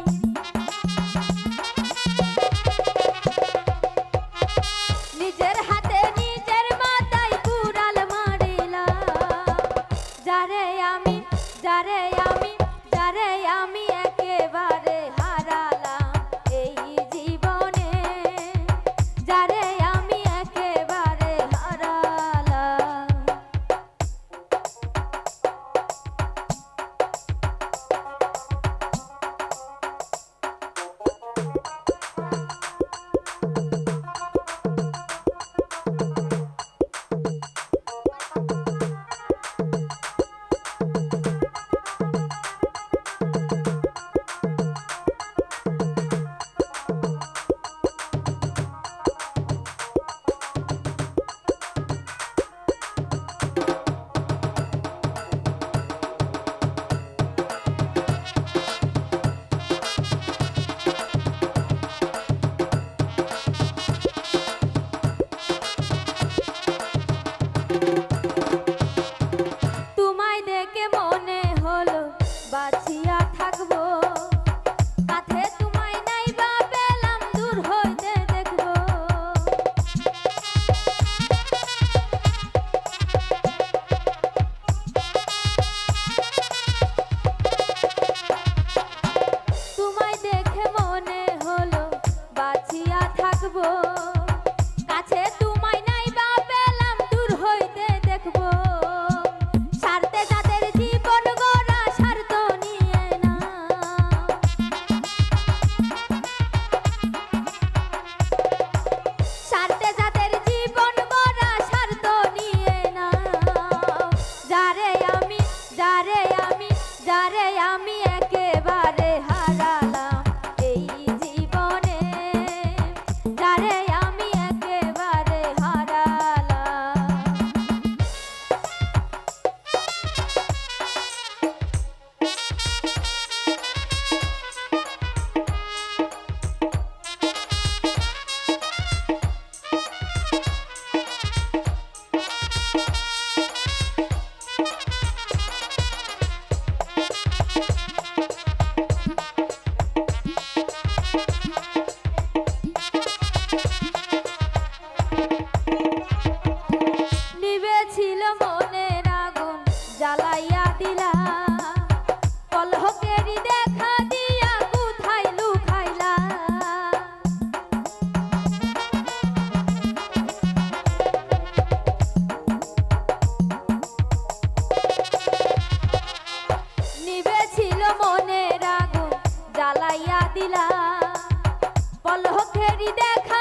পলকেরই দেখা